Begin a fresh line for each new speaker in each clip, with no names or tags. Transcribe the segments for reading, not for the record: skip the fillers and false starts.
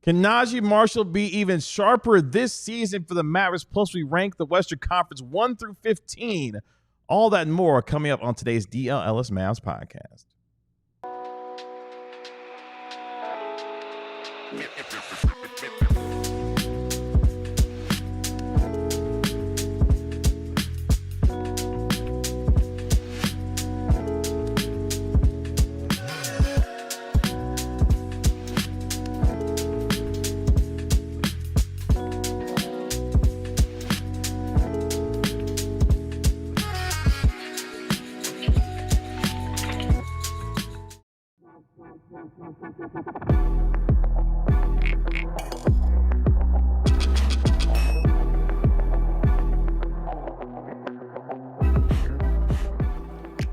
Can Naji Marshall be even sharper this season for the Mavericks? Plus, we rank the Western Conference 1 through 15. All that and more coming up on today's DLLS Mavs podcast.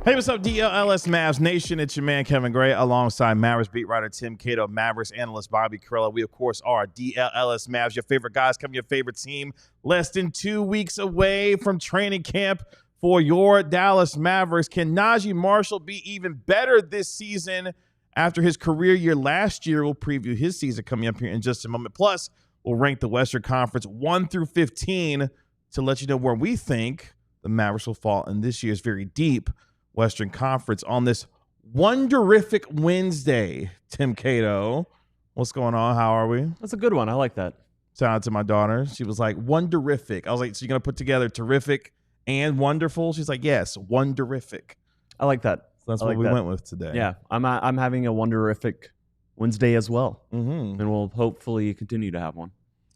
Hey, what's up, DLLS Mavs Nation? It's your man, Kevin Gray, alongside Mavericks beat writer Tim Cato, Mavericks analyst Bobby Carella. We, of course, are DLLS Mavs, your favorite guys, covering your favorite team. Less than 2 weeks away from training camp for your Dallas Mavericks. Can Naji Marshall be even better this season after his career year last year? We'll preview his season coming up here in just a moment. Plus, we'll rank the Western Conference 1 through 15 to let you know where we think the Mavericks will fall in this year's very deep Western Conference on this wonderific Wednesday. Tim Cato, what's going on? How are we?
That's a good one. I like that.
Shout out to my daughter. She was like, wonderific. I was like, so you're going to put together terrific and wonderful? She's like, yes, wonderific.
I like that.
So that's what we went with today.
Yeah, I'm having a wonderific Wednesday as well.
Mm-hmm.
And we'll hopefully continue to have one.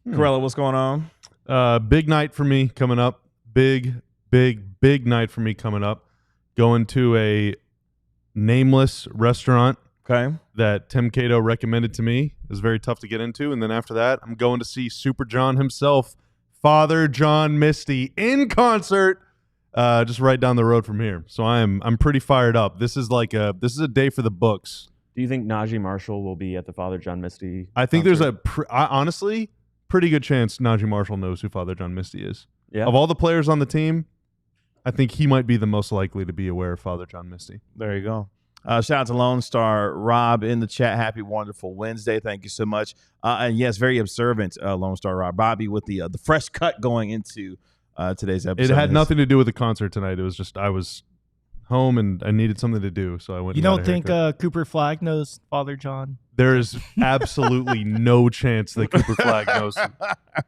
Carella, what's going on?
Big night for me coming up. Big night for me coming up. Going to a nameless restaurant that Tim Cato recommended to me. It was very tough to get into. And then after that, I'm going to see Super John himself, Father John Misty, in concert, just right down the road from here. So I'm pretty fired up. This is a day for the books.
Do you think Naji Marshall will be at the Father John Misty
I think
concert?
there's honestly pretty good chance Naji Marshall knows who Father John Misty is.
Yeah.
Of all the players on the team, I think he might be the most likely to be aware of Father John Misty.
There you go. Shout out to Lone Star Rob in the chat. Happy wonderful Wednesday. Thank you so much. And yes, very observant Lone Star Rob. Bobby with the fresh cut going into today's episode.
It had nothing to do with the concert tonight. It was just I was home and I needed something to do, so I went.
You don't think Cooper Flagg knows Father John?
There is absolutely no chance that Cooper Flagg knows.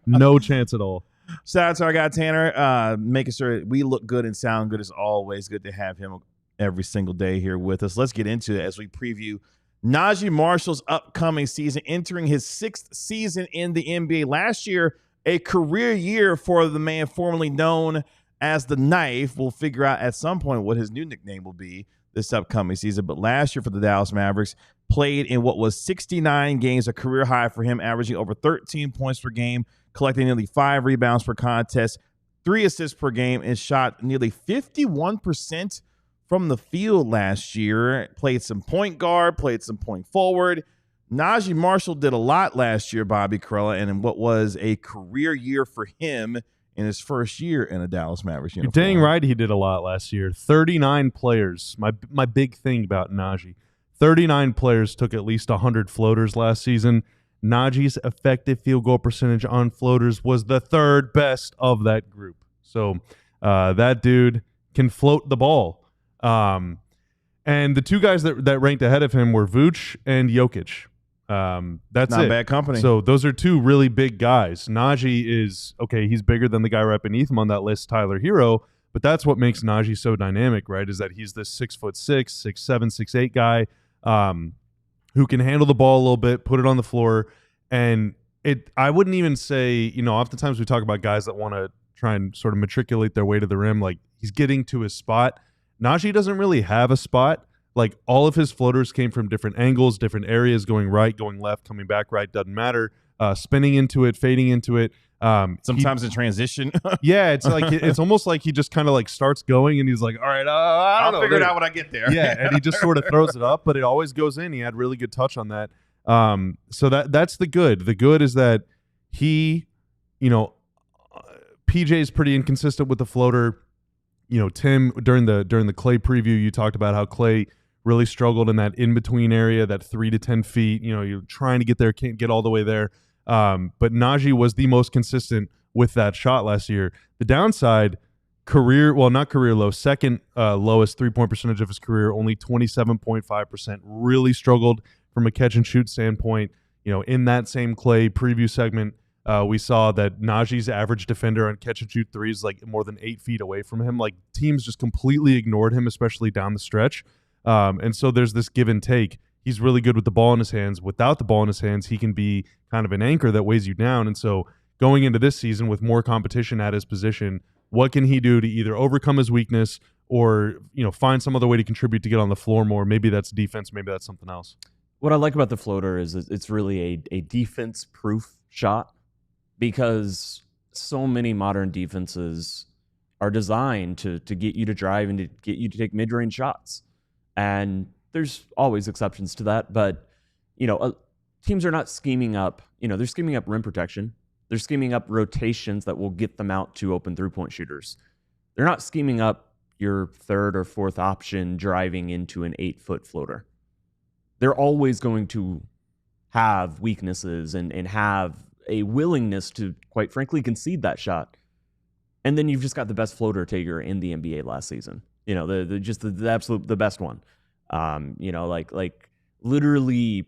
No chance at all.
Shout out to our guy Tanner, making sure we look good and sound good as always. Good to have him every single day here with us. Let's get into it as we preview Naji Marshall's upcoming season, entering his 6th season in the NBA. Last year, a career year for the man formerly known as the Knife. We'll figure out at some point what his new nickname will be this upcoming season. But last year for the Dallas Mavericks, played in what was 69 games, a career high for him, averaging over 13 points per game, collecting nearly 5 rebounds per contest, 3 assists per game, and shot nearly 51% from the field last year. Played some point guard, played some point forward. Naji Marshall did a lot last year, Bobby Carella, and in what was a career year for him in his first year in a Dallas Mavericks uniform.
You're dang right he did a lot last year. 39 players. My big thing about Naji. 39 players took at least 100 floaters last season. Naji's effective field goal percentage on floaters was the 3rd best of that group. So that dude can float the ball. And the 2 guys that ranked ahead of him were Vooch and Jokic. That's
Not
it.
bad company.
So those are 2 really big guys. Naji is, okay, he's bigger than the guy right beneath him on that list, Tyler Hero, but that's what makes Naji so dynamic, right, is that he's this 6'6", 6'7", 6'8" guy who can handle the ball a little bit, put it on the floor, and I wouldn't even say, oftentimes we talk about guys that want to try and sort of matriculate their way to the rim, like he's getting to his spot. Naji doesn't really have a spot. Like all of his floaters came from different angles, different areas, going right, going left, coming back right, doesn't matter. Spinning into it, fading into it.
Sometimes in transition.
Yeah, it's like it's almost like he just kind of like starts going and he's like, all right,
I'll figure it out when I get there.
Yeah, and he just sort of throws it up, but it always goes in. He had really good touch on that. So that's the good. The good is that he, PJ is pretty inconsistent with the floater. Tim, during the Klay preview, you talked about how Klay really struggled in that in-between area, that 3 to 10 feet. You're trying to get there, can't get all the way there. But Naji was the most consistent with that shot last year. The downside, not career low, second lowest three-point percentage of his career, only 27.5%. Really struggled from a catch-and-shoot standpoint. In that same Klay preview segment, we saw that Naji's average defender on catch-and-shoot threes like more than 8 feet away from him. Like, teams just completely ignored him, especially down the stretch. And so there's this give and take. He's really good with the ball in his hands. Without the ball in his hands, he can be kind of an anchor that weighs you down. And so going into this season with more competition at his position, what can he do to either overcome his weakness or, find some other way to contribute to get on the floor more? Maybe that's defense. Maybe that's something else.
What I like about the floater is it's really a defense-proof shot, because so many modern defenses are designed to get you to drive and to get you to take mid-range shots. And there's always exceptions to that, but teams are not scheming up. They're scheming up rim protection. They're scheming up rotations that will get them out to open three-point shooters. They're not scheming up your third or fourth option driving into an 8-foot floater. They're always going to have weaknesses and have a willingness to, quite frankly, concede that shot. And then you've just got the best floater taker in the NBA last season. The absolute the best one. Like literally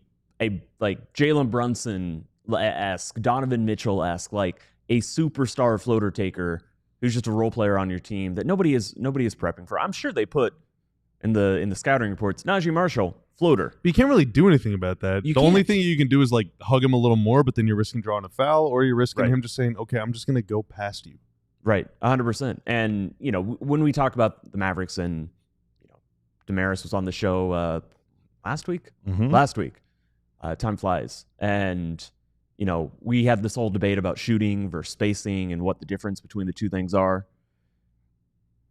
like Jalen Brunson-esque, Donovan Mitchell-esque, like a superstar floater taker who's just a role player on your team that nobody is prepping for. I'm sure they put in the scouting reports, Naji Marshall, floater.
But you can't really do anything about that.
You
the only
can't.
thing you can do is like hug him a little more, but then you're risking drawing a foul, or you're risking him just saying, okay, I'm just going to go past you.
Right, 100%. And, when we talk about the Mavericks, and, Damaris was on the show last week?
Mm-hmm.
Last week. Time flies. And, we had this whole debate about shooting versus spacing and what the difference between the two things are.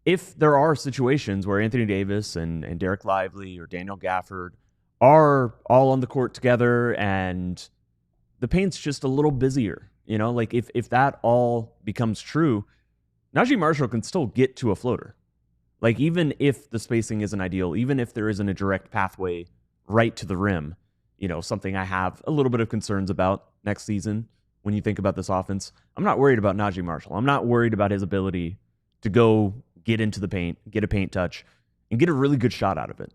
If there are situations where Anthony Davis and Derek Lively or Daniel Gafford are all on the court together and the paint's just a little busier, like if that all becomes true, Naji Marshall can still get to a floater. Like, even if the spacing isn't ideal, even if there isn't a direct pathway right to the rim, something I have a little bit of concerns about next season when you think about this offense, I'm not worried about Naji Marshall. I'm not worried about his ability to go get into the paint, get a paint touch, and get a really good shot out of it.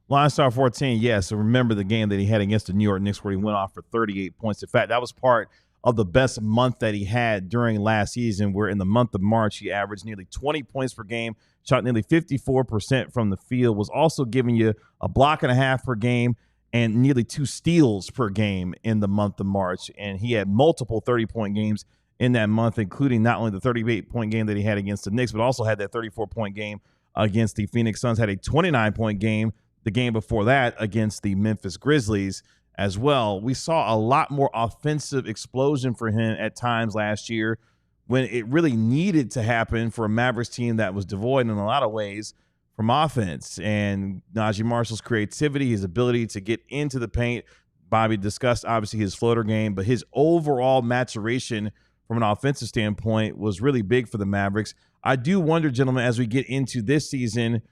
Line star 14, yes. So remember the game that he had against the New York Knicks where he went off for 38 points. In fact, that was part of the best month that he had during last season, where in the month of March, he averaged nearly 20 points per game, shot nearly 54% from the field, was also giving you a block and a half per game and nearly 2 steals per game in the month of March. And he had multiple 30-point games in that month, including not only the 38-point game that he had against the Knicks, but also had that 34-point game against the Phoenix Suns, had a 29-point game the game before that against the Memphis Grizzlies as well. We saw a lot more offensive explosion for him at times last year when it really needed to happen for a Mavericks team that was devoid in a lot of ways from offense. And Naji Marshall's creativity, his ability to get into the paint, Bobby discussed obviously his floater game, but his overall maturation from an offensive standpoint was really big for the Mavericks. I do wonder, gentlemen, as we get into this season,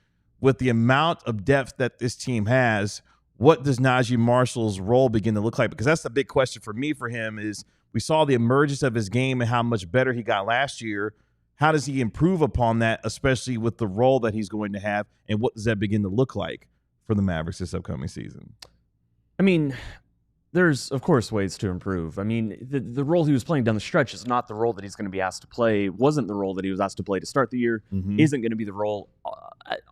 with the amount of depth that this team has, what does Naji Marshall's role begin to look like? Because that's the big question for me for him is we saw the emergence of his game and how much better he got last year. How does he improve upon that, especially with the role that he's going to have, and what does that begin to look like for the Mavericks this upcoming season?
I mean, there's, of course, ways to improve. I mean, the role he was playing down the stretch is not the role that he's going to be asked to play, wasn't the role that he was asked to play to start the year, isn't going to be the role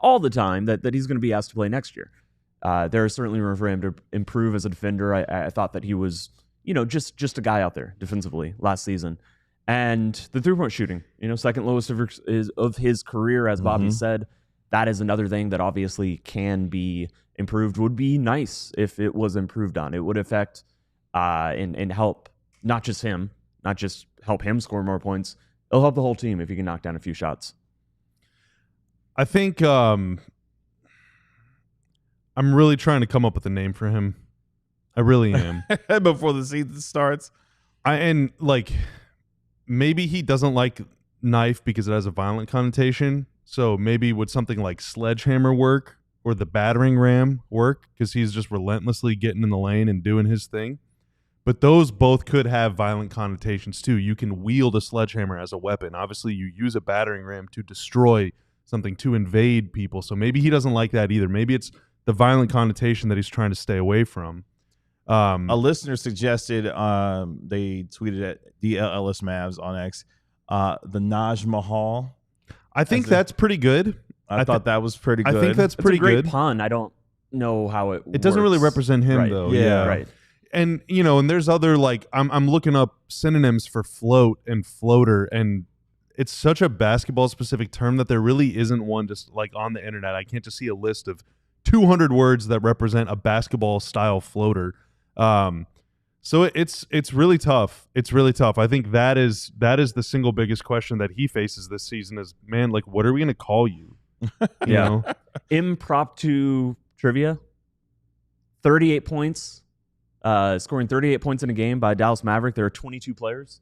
all the time that he's going to be asked to play next year. There is certainly room for him to improve as a defender. I thought that he was, just a guy out there defensively last season. And the three-point shooting, second lowest of his career, as Bobby said, that is another thing that obviously can be improved. Would be nice if it was improved on. It would affect and help not just him, not just help him score more points. It'll help the whole team if he can knock down a few shots.
I think I'm really trying to come up with a name for him. I really am.
Before the season starts.
Maybe he doesn't like knife because it has a violent connotation. So maybe would something like sledgehammer work or the battering ram work because he's just relentlessly getting in the lane and doing his thing. But those both could have violent connotations too. You can wield a sledgehammer as a weapon. Obviously, you use a battering ram to destroy something, to invade people. So maybe he doesn't like that either. Maybe it's the violent connotation that he's trying to stay away from.
A listener suggested, they tweeted at DLLS Mavs on X, the Naji Marshall.
I think that's pretty good.
I thought that was pretty good.
I think that's pretty
It's a great
good.
pun. I don't know how it
It doesn't really represent him
Right.
though.
Yeah.
Right.
And and there's other I'm looking up synonyms for float and floater, and it's such a basketball specific term that there really isn't one just like on the internet. I can't just see a list of 200 words that represent a basketball style floater. So it's really tough. It's really tough. I think that is the single biggest question that he faces this season is, man, like, what are we going to call you? You know?
Impromptu trivia. 38 points. Scoring 38 points in a game by Dallas Maverick. There are 22 players.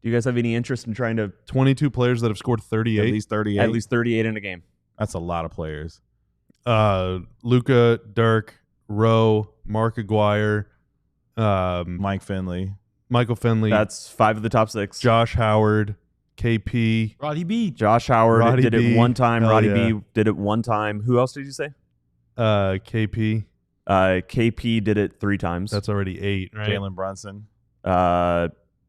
Do you guys have any interest in trying to
22 players that have scored 38?
At least 38.
at least 38 in a game?
That's a lot of players.
Luka, Dirk, Rowe, Mark Aguirre,
Mike Finley.
Michael Finley,
That's 5 of the top 6.
Josh Howard, KP,
Roddy B.
Josh Howard
Roddy
did
B.
it one time.
Hell
Roddy
yeah.
B did it one time. Who else did you say?
KP.
KP did it 3 times.
That's already 8, right?
Jalen Brunson.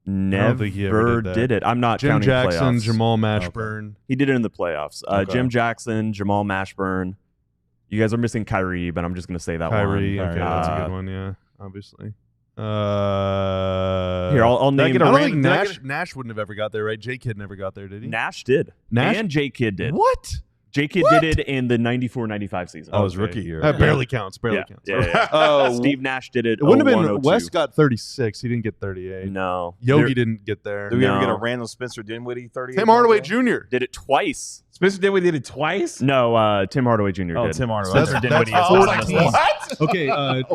Never
think he ever did that.
did it. I'm not
Jim
counting
Jackson,
playoffs.
Jamal Mashburn.
He did it in the playoffs.
Okay.
Jim Jackson, Jamal Mashburn. You guys are missing Kyrie, but I'm just going to say that
Kyrie.
one.
Okay, that's a good one. Yeah, obviously.
Here, I'll
Did I
name.
get
I
a
don't
random-
think Nash wouldn't have ever got there, right? J Kidd never got there, did he?
Nash did.
Nash?
And J Kidd did.
What?
J Kidd
What?
did it in the 94-95 season.
Oh, his rookie year.
That barely counts. Barely
yeah,
counts.
yeah, yeah.
Oh,
Steve Nash did it.
it wouldn't have
01,
been.
02.
Wes got 36. He didn't get 38.
No.
Yogi didn't get there.
Did we ever
No.
get a random Spencer Dinwiddie 38?
Tim Hardaway Jr.
Did it twice.
Spencer Dinwiddie did it twice?
No, Tim Hardaway Jr.
Oh,
did.
Tim Hardaway.
Spencer
That's-
Dinwiddie
that's
is not on this
14.
list.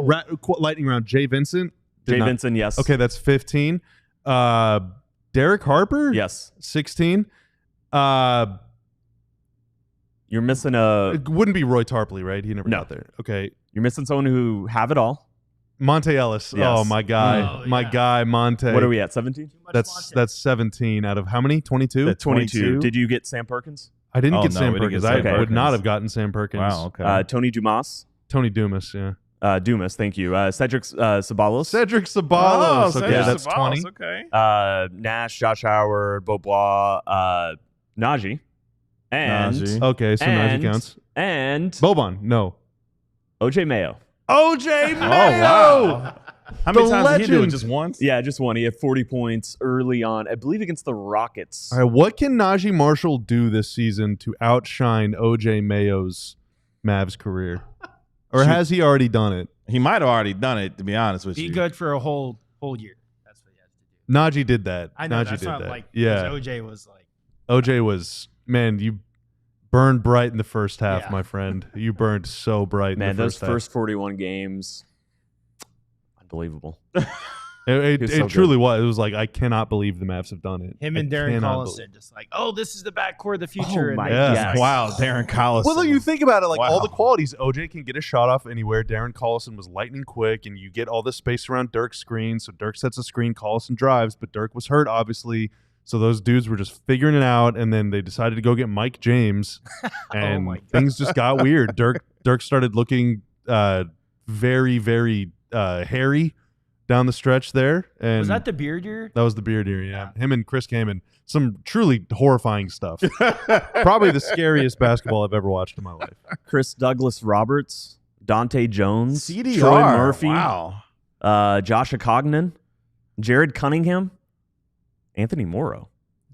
Okay, lightning round. Jay Vincent. Did
Jay
not-
Vincent, yes.
Okay, that's 15. Derek Harper.
Yes.
16.
You're missing a.
It wouldn't be Roy Tarpley, right? He never
No.
got there. Okay.
You're missing someone who have it all.
Monte Ellis.
Yes.
Oh, my guy.
Oh,
My
yeah.
guy, Monte.
What are we at? 17.
That's 17 out of how many? 22?
That
22. Did you get Sam Perkins?
I didn't
Oh,
get
no,
Sam
we didn't
Perkins.
get Sam
I would
Perkins.
not have gotten Sam Perkins.
Wow, okay.
Tony Dumas.
Tony Dumas, yeah.
Dumas, thank you. Cedric Sabalos.
Cedric Sabalos.
Oh,
Okay,
yeah.
that's 20.
Okay.
Nash, Josh Howard, Beaubois, Naji. And
Najee.
Okay, so
And-
Najee counts.
and
Boban, no.
OJ Mayo.
OJ
Oh, wow. How many
The
times did he do it?
legend.
Just once?
Yeah, just one. He had 40 points early on, I believe, against the Rockets.
All right, what can Naji Marshall do this season to outshine OJ Mayo's Mavs career? Or has he already done it?
He might have already done it, to be honest with
Be
you.
good for a whole year. That's what he has to do.
Najee did that.
I know
Najee
that's
did
not
that.
like
yeah.
OJ was like
OJ was, man, you burned bright in the first half,
Yeah.
my friend. You burned so bright in
Man,
the
those
first half.
first 41 games, unbelievable.
It
He was so
truly was. It was like, I cannot believe the Mavs have done it.
him
I
and Darren
cannot
Collison just like, oh, this is the backcourt of the future.
Oh
and
my
they
Yeah.
just,
Yes.
like,
Wow, Darren Collison.
Well, you think about it, like all
Wow.
the qualities. OJ can get a shot off anywhere. Darren Collison was lightning quick, and you get all this space around Dirk's screen. So Dirk sets a screen, Collison drives, but Dirk was hurt, obviously. So those dudes were just figuring it out, and then they decided to go get Mike James, and
my God.
things just got weird. Dirk started looking very, very hairy down the stretch there. And
Was that the beard year?
that was the beard year, yeah. Him and Chris Kaman, some truly horrifying stuff. Probably the scariest basketball I've ever watched in my life.
Chris Douglas Roberts, Dante Jones,
CDR.
Troy Murphy,
Wow.
Josh Cognan, Jared Cunningham, Anthony Morrow.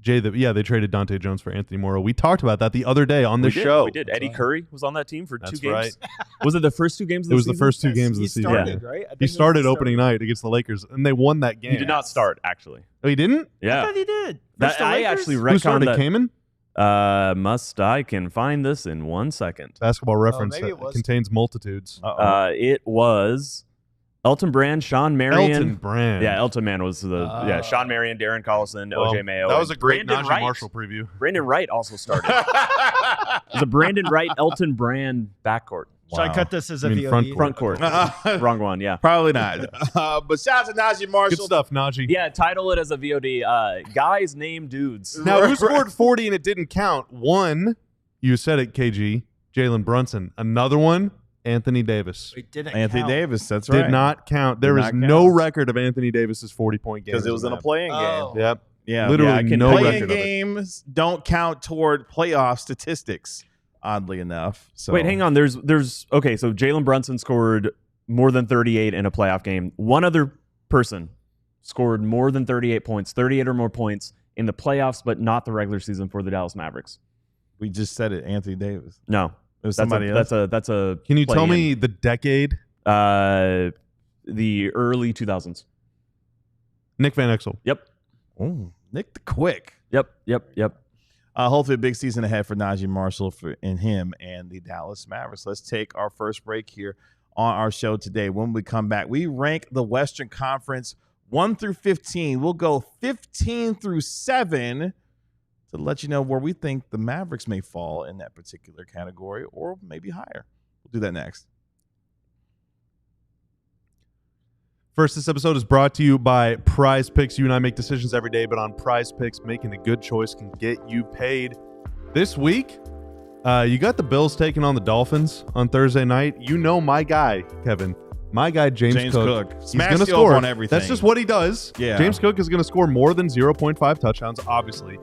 They traded Dante Jones for Anthony Morrow. We talked about that the other day on this
We did,
show.
We did. Eddie Curry was on that team for
That's
2 games.
right.
Was it the first 2 games of
It
the
was the
season?
first 2 games of
He
the season.
started, right? I think
He
was
started
the
opening night against the Lakers, and they won that game.
He did not start, actually.
Oh, he didn't?
I
Yeah.
thought he did.
That,
Versus the
I
Lakers?
actually
Who
retconned
started?
that.
Kaman?
I can find this in 1 second.
Basketball reference
maybe
that
it was.
contains multitudes.
Uh-oh.
It was Elton Brand, Sean Marion.
Elton Brand.
Yeah, Elton Man was Sean Marion, Darren Collison,
Well,
OJ Mayo.
That was a great
Brandon
Naji
Wright.
Marshall preview.
Brandon Wright also started. It was a Brandon Wright, Elton Brand backcourt.
Should I cut this as a
I mean,
VOD?
front
Front court. Wrong one, yeah.
Probably not. But shout out to Naji Marshall.
Good stuff, Naji.
Yeah, title it as a VOD. Guys named dudes.
Now, who scored 40 and it didn't count? One, you said it, KG, Jalen Brunson. Another one, Anthony Davis.
It didn't
Anthony
count.
Davis, that's right.
Did not count. There is
not
no
count.
record of Anthony Davis's 40-point game.
Because it was in a playing
Oh.
game.
Yep.
Yeah,
Literally
I can
no
playing
record of it.
games don't count toward playoff statistics. Oddly enough. So
Wait, hang on. There's okay, so Jalen Brunson scored more than 38 in a playoff game. One other person scored more than 38 points, 38 or more points in the playoffs, but not the regular season for the Dallas Mavericks.
We just said it, Anthony Davis.
No.
It was
That's
somebody else.
That's a
Can you tell
play-in.
me the decade?
The early 2000s.
Nick Van Exel.
Yep.
Ooh, Nick the Quick.
Yep.
Hopefully a big season ahead for Naji Marshall and him and the Dallas Mavericks. Let's take our first break here on our show today. When we come back, we rank the Western Conference 1 through 15. We'll go 15 through 7 to let you know where we think the Mavericks may fall in that particular category or maybe higher. We'll do that next.
First, this episode is brought to you by Prize Picks. You and I make decisions every day, but on Prize Picks, making a good choice can get you paid. This week, you got the Bills taking on the Dolphins on Thursday night. You know my guy, Kevin. My guy, James Cook. He's
Smash
going to
the over
score.
on everything.
That's just what he does.
Yeah.
James Cook is going to score more than 0.5 touchdowns, obviously.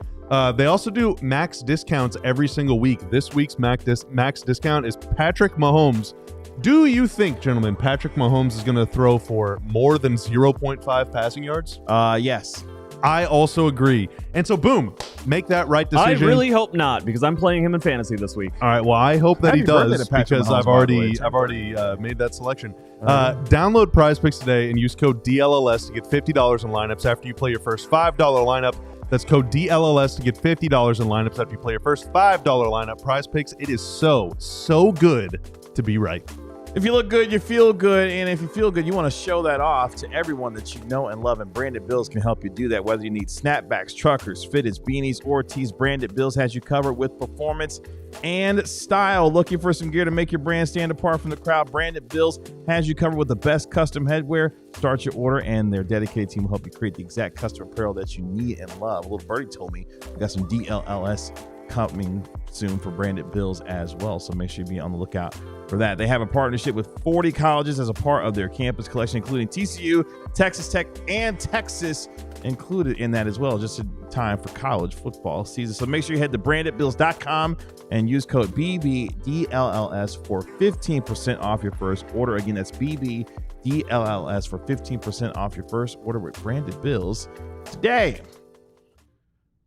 They also do max discounts every single week. This week's max discount is Patrick Mahomes. Do you think, gentlemen, Patrick Mahomes is going to throw for more than 0.5 passing yards?
Yes.
I also agree. And so, boom, make that right decision.
I really hope not, because I'm playing him in fantasy this week.
All right. Well, I hope that
Happy
he
birthday
does
to Patrick
because
Mahomes,
I've
by the way.
already made that selection. Download Prize Picks today and use code DLLS to get $50 in lineups after you play your first $5 lineup. That's code DLLS to get $50 in lineups after you play your first $5 lineup. Prize Picks. It is so good to be right.
If you look good, you feel good. And if you feel good, you want to show that off to everyone that you know and love. And Branded Bills can help you do that. Whether you need snapbacks, truckers, fitteds, beanies, or tees, Branded Bills has you covered with performance and style. Looking for some gear to make your brand stand apart from the crowd? Branded Bills has you covered with the best custom headwear. Start your order, and their dedicated team will help you create the exact custom apparel that you need and love. Little Birdie told me we got some DLLS coming soon for Branded Bills as well, so make sure you be on the lookout for that. They have a partnership with 40 colleges as a part of their campus collection, including TCU, Texas Tech, and Texas included in that as well, just in time for college football season. So make sure you head to brandedbills.com and use code BBDLLS for 15% off your first order. Again, that's BBDLLS for 15% off your first order with Branded Bills today.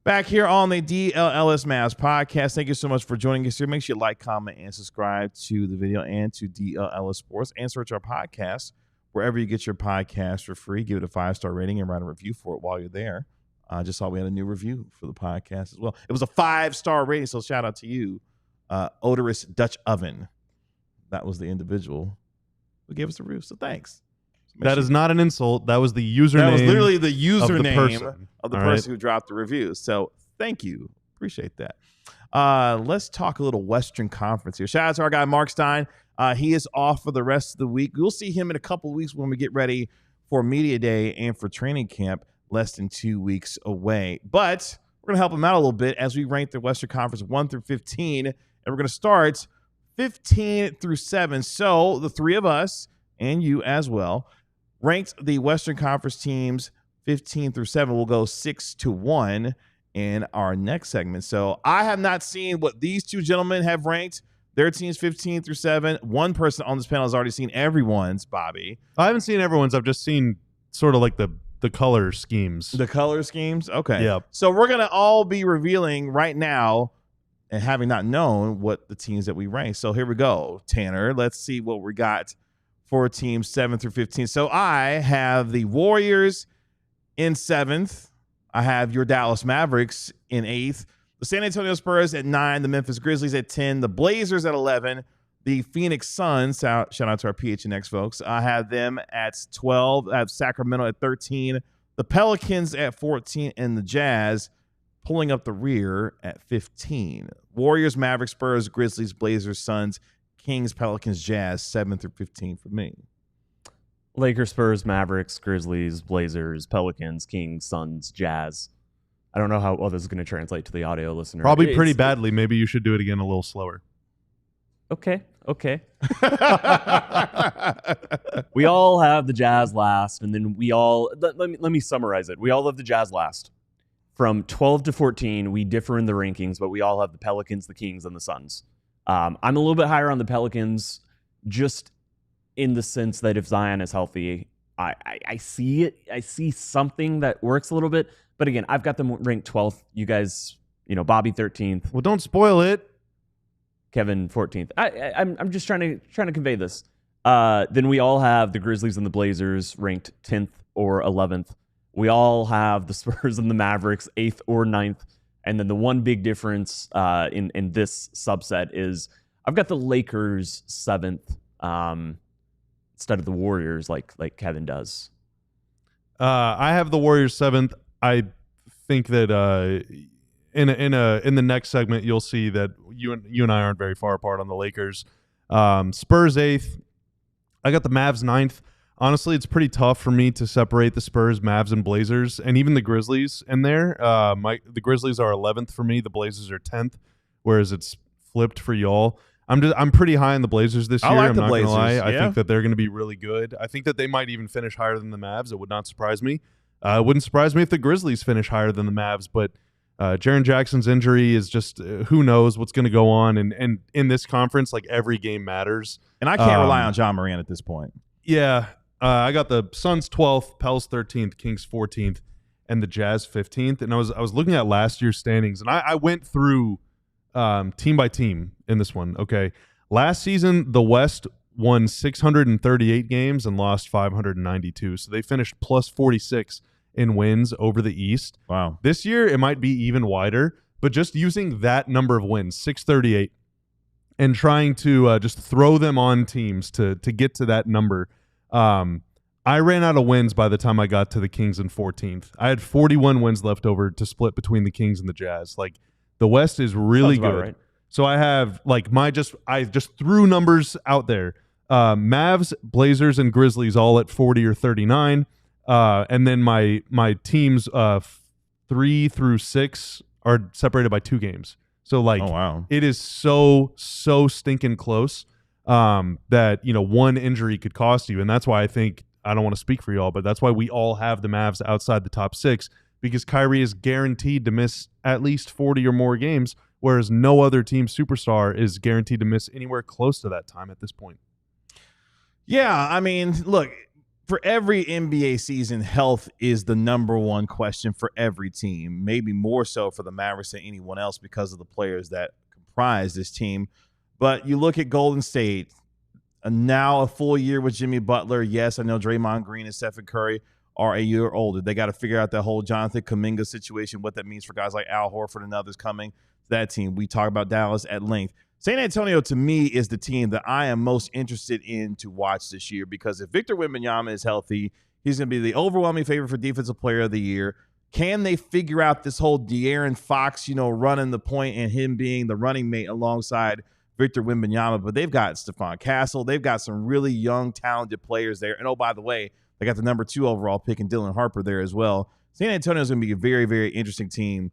Back here on the DLLS Mavs podcast. Thank you so much for joining us here. Make sure you like, comment, and subscribe to the video and to DLLS Sports, and search our podcast wherever you get your podcast for free. Give it a 5-star rating and write a review for it while you're there. I just saw we had a new review for the podcast as well. It was a 5-star rating, so shout out to you, Odorous Dutch Oven. That was the individual who gave us the review, so thanks.
That is not an insult. That was the username.
That was literally the username
of the person
who dropped the review. So thank you. Appreciate that. Let's talk a little Western Conference here. Shout out to our guy, Mark Stein. He is off for the rest of the week. We'll see him in a couple of weeks when we get ready for Media Day and for training camp, less than 2 weeks away. But we're going to help him out a little bit as we rank the Western Conference 1 through 15. And we're going to start 15 through 7. So the three of us and you as well ranked the Western Conference teams 15 through 7. We'll go 6 to 1 in our next segment. So I have not seen what these two gentlemen have ranked their teams 15 through 7. One person on this panel has already seen everyone's, Bobby.
I haven't seen everyone's. I've just seen sort of like the color schemes.
The color schemes? Okay.
Yeah.
So we're going to all be revealing right now and having not known what the teams that we rank. So here we go, Tanner. Let's see what we got for teams 7 through 15. So I have the Warriors in 7th. I have your Dallas Mavericks in 8th. The San Antonio Spurs at 9. The Memphis Grizzlies at 10. The Blazers at 11. The Phoenix Suns, shout out to our PHNX folks, I have them at 12. I have Sacramento at 13. The Pelicans at 14, and the Jazz pulling up the rear at 15. Warriors, Mavericks, Spurs, Grizzlies, Blazers, Suns, Kings, Pelicans, Jazz, 7 through 15 for me.
Lakers, Spurs, Mavericks, Grizzlies, Blazers, Pelicans, Kings, Suns, Jazz. I don't know how well this is going to translate to the audio listener.
Probably pretty badly. Maybe you should do it again a little slower.
Okay. We all have the Jazz last, and then we all let me summarize it. We all have the Jazz last. From 12 to 14, we differ in the rankings, but we all have the Pelicans, the Kings, and the Suns. I'm a little bit higher on the Pelicans, just in the sense that if Zion is healthy, I see it. I see something that works a little bit. But again, I've got them ranked 12th. You guys, Bobby 13th.
Well, don't spoil it.
Kevin 14th. I'm just trying to convey this. Then we all have the Grizzlies and the Blazers ranked 10th or 11th. We all have the Spurs and the Mavericks 8th or 9th. And then the one big difference in this subset is I've got the Lakers 7th instead of the Warriors like Kevin does.
I have the Warriors 7th. I think that in the next segment you'll see that you and I aren't very far apart on the Lakers. Spurs 8th. I got the Mavs 9th. Honestly, it's pretty tough for me to separate the Spurs, Mavs, and Blazers, and even the Grizzlies in there. The Grizzlies are 11th for me. The Blazers are 10th, whereas it's flipped for y'all. I'm pretty high on the Blazers this year.
I like
I'm
the
not going to lie.
Blazers, yeah.
I think that they're going to be really good. I think that they might even finish higher than the Mavs. It would not surprise me. It wouldn't surprise me if the Grizzlies finish higher than the Mavs, but Jaren Jackson's injury is just who knows what's going to go on. And in this conference, like every game matters.
And I can't rely on John Moran at this point.
Yeah. I got the Suns 12th, Pels 13th, Kings 14th, and the Jazz 15th. And I was looking at last year's standings, and I went through team by team in this one. Okay. Last season, the West won 638 games and lost 592. So they finished plus 46 in wins over the East.
Wow.
This year, it might be even wider, but just using that number of wins, 638, and trying to just throw them on teams to get to that number. I ran out of wins by the time I got to the Kings in 14th. I had 41 wins left over to split between the Kings and the Jazz. Like the West is really good. Right. So I have like I just threw numbers out there. Mavs, Blazers, and Grizzlies all at 40 or 39. And then my teams 3 through 6 are separated by 2 games. So like it is so stinking close. That one injury could cost you, and that's why I don't want to speak for y'all, but that's why we all have the Mavs outside the top 6, because Kyrie is guaranteed to miss at least 40 or more games, whereas no other team superstar is guaranteed to miss anywhere close to that time at this point.
Yeah, I mean, look, for every NBA season, health is the number one question for every team, maybe more so for the Mavericks than anyone else because of the players that comprise this team. But you look at Golden State, now a full year with Jimmy Butler. Yes, I know Draymond Green and Stephen Curry are a year older. They got to figure out that whole Jonathan Kuminga situation, what that means for guys like Al Horford and others coming to that team. We talk about Dallas at length. San Antonio, to me, is the team that I am most interested in to watch this year, because if Victor Wembanyama is healthy, he's going to be the overwhelming favorite for Defensive Player of the Year. Can they figure out this whole De'Aaron Fox, running the point and him being the running mate alongside Victor Wembanyama? But they've got Stephon Castle. They've got some really young, talented players there. And, oh, by the way, they got the number 2 overall pick in Dylan Harper there as well. San Antonio is going to be a very, very interesting team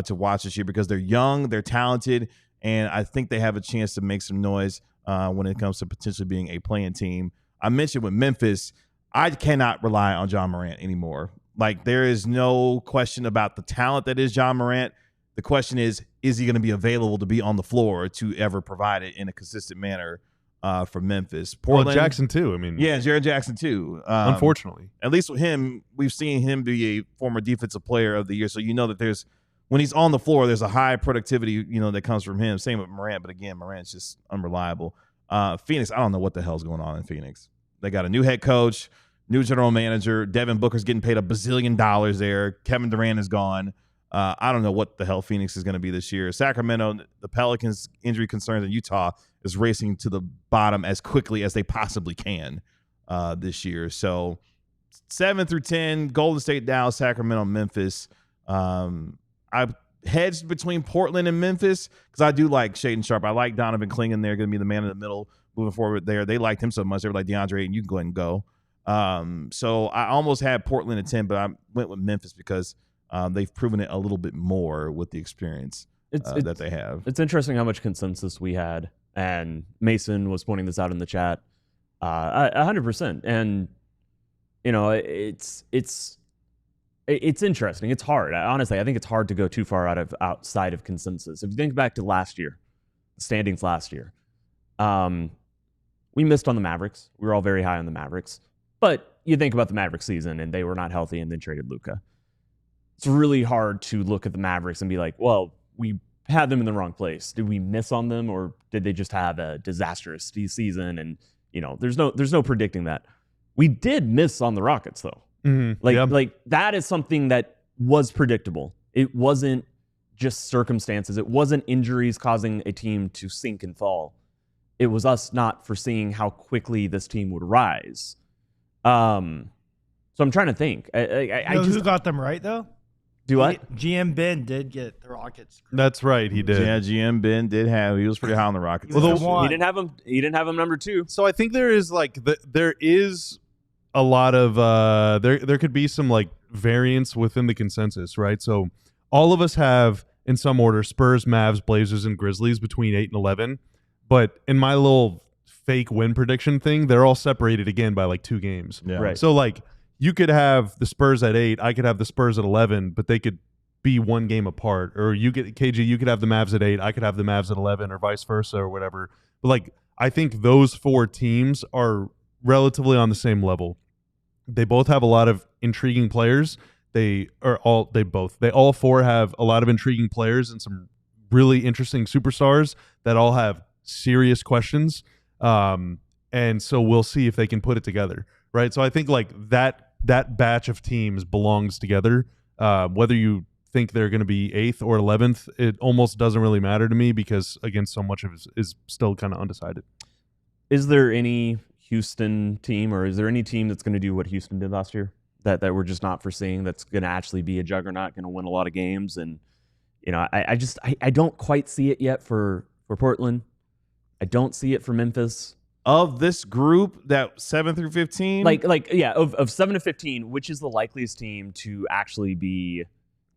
to watch this year, because they're young, they're talented, and I think they have a chance to make some noise when it comes to potentially being a playing team. I mentioned with Memphis, I cannot rely on John Morant anymore. Like, there is no question about the talent that is John Morant. The question is he going to be available to be on the floor to ever provide it in a consistent manner for Memphis? Portland,
Jackson too. I mean,
yeah, Jaren Jackson too.
Unfortunately,
at least with him, we've seen him be a former Defensive Player of the Year. So that when he's on the floor, there's a high productivity, that comes from him. Same with Morant, but again, Morant's just unreliable. Phoenix, I don't know what the hell's going on in Phoenix. They got a new head coach, new general manager. Devin Booker's getting paid $1 bazillion there. Kevin Durant is gone. I don't know what the hell Phoenix is going to be this year. Sacramento, the Pelicans' injury concerns in Utah is racing to the bottom as quickly as they possibly can this year. So 7 through 10, Golden State, Dallas, Sacramento, Memphis. I hedged between Portland and Memphis because I do like Shaedon Sharpe. I like Donovan Clingan. They're going to be the man in the middle moving forward there. They liked him so much. They were like, DeAndre, and you can go ahead and go. So I almost had Portland at 10, but I went with Memphis because they've proven it a little bit more with the experience that they have.
It's interesting how much consensus we had, and Mason was pointing this out in the chat. 100%. And you know, it's interesting. It's hard. Honestly, I think it's hard to go too far outside of consensus. If you think back to last year, the standings last year, we missed on the Mavericks. We were all very high on the Mavericks. But you think about the Mavericks season, and they were not healthy and then traded Luka. It's really hard to look at the Mavericks and be like, well, we had them in the wrong place. Did we miss on them, or did they just have a disastrous season? And, you know, there's no predicting that. We did miss on the Rockets, though.
Mm-hmm.
Like that is something that was predictable. It wasn't just circumstances. It wasn't injuries causing a team to sink and fall. It was us not foreseeing how quickly this team would rise. So I'm trying to think.
Who got them right though?
Do what?
GM Ben did get the Rockets.
That's right, he did.
Yeah, GM Ben did have. He was pretty high on the Rockets.
He didn't have him. He didn't have him number 2.
So I think there is there is a lot of there could be some like variance within the consensus, right? So all of us have in some order Spurs, Mavs, Blazers, and Grizzlies between 8 and 11. But in my little fake win prediction thing, they're all separated again by like 2 games.
Yeah.
Right.
So like you could have the Spurs at 8, I could have the Spurs at 11, but they could be 1 game apart. Or you could have the Mavs at 8, I could have the Mavs at 11, or vice versa, or whatever. But like I think those 4 teams are relatively on the same level. They both have a lot of intriguing players. They all 4 have a lot of intriguing players and some really interesting superstars that all have serious questions. And so we'll see if they can put it together, right? So I think like that batch of teams belongs together. Whether you think they're going to be 8th or 11th, it almost doesn't really matter to me because, again, so much of it is still kind of undecided.
Is there any Houston team, or is there any team that's going to do what Houston did last year that we're just not foreseeing, that's going to actually be a juggernaut, going to win a lot of games? And, you know, I don't quite see it yet for Portland. I don't see it for Memphis.
Of this group, that 7 through 15?
Of 7 to 15, which is the likeliest team to actually be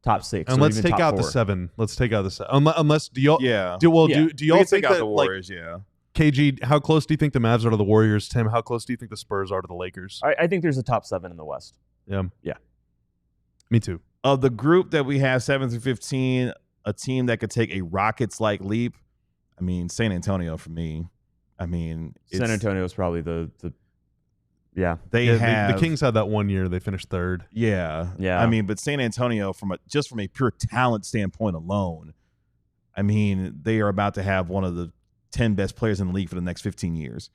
top 6?
And let's take out
4?
the 7. Let's take out the 7. Unless do y'all do y'all
We can
think
take out
that
the
like
Warriors? Yeah.
KG, how close do you think the Mavs are to the Warriors? Tim, how close do you think the Spurs are to the Lakers?
I think there's a top 7 in the West.
Yeah.
Yeah.
Me too.
Of the group that we have 7 through 15, a team that could take a Rockets-like leap, I mean, San Antonio for me. I mean,
San Antonio is probably the
The Kings had that one year they finished 3rd.
Yeah.
Yeah.
I mean, but San Antonio, from a pure talent standpoint alone, I mean, they are about to have one of the 10 best players in the league for the next 15 years,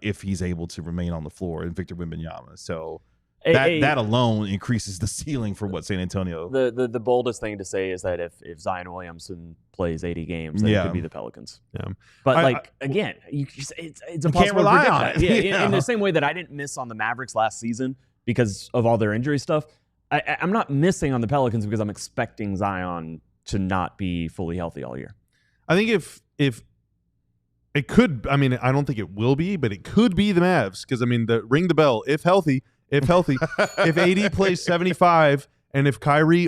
if he's able to remain on the floor, and Victor Wembanyama. So that alone increases the ceiling for what San Antonio.
The boldest thing to say is that if Zion Williamson plays 80 games, then it could be the Pelicans.
Yeah.
But again, it's impossible
can't rely
to
on
predict
it.
that. Yeah, in the same way that I didn't miss on the Mavericks last season because of all their injury stuff, I'm not missing on the Pelicans because I'm expecting Zion to not be fully healthy all year.
I think if it could, I mean, I don't think it will be, but it could be the Mavs because, I mean, ring the bell, if healthy, if AD plays 75 and if Kyrie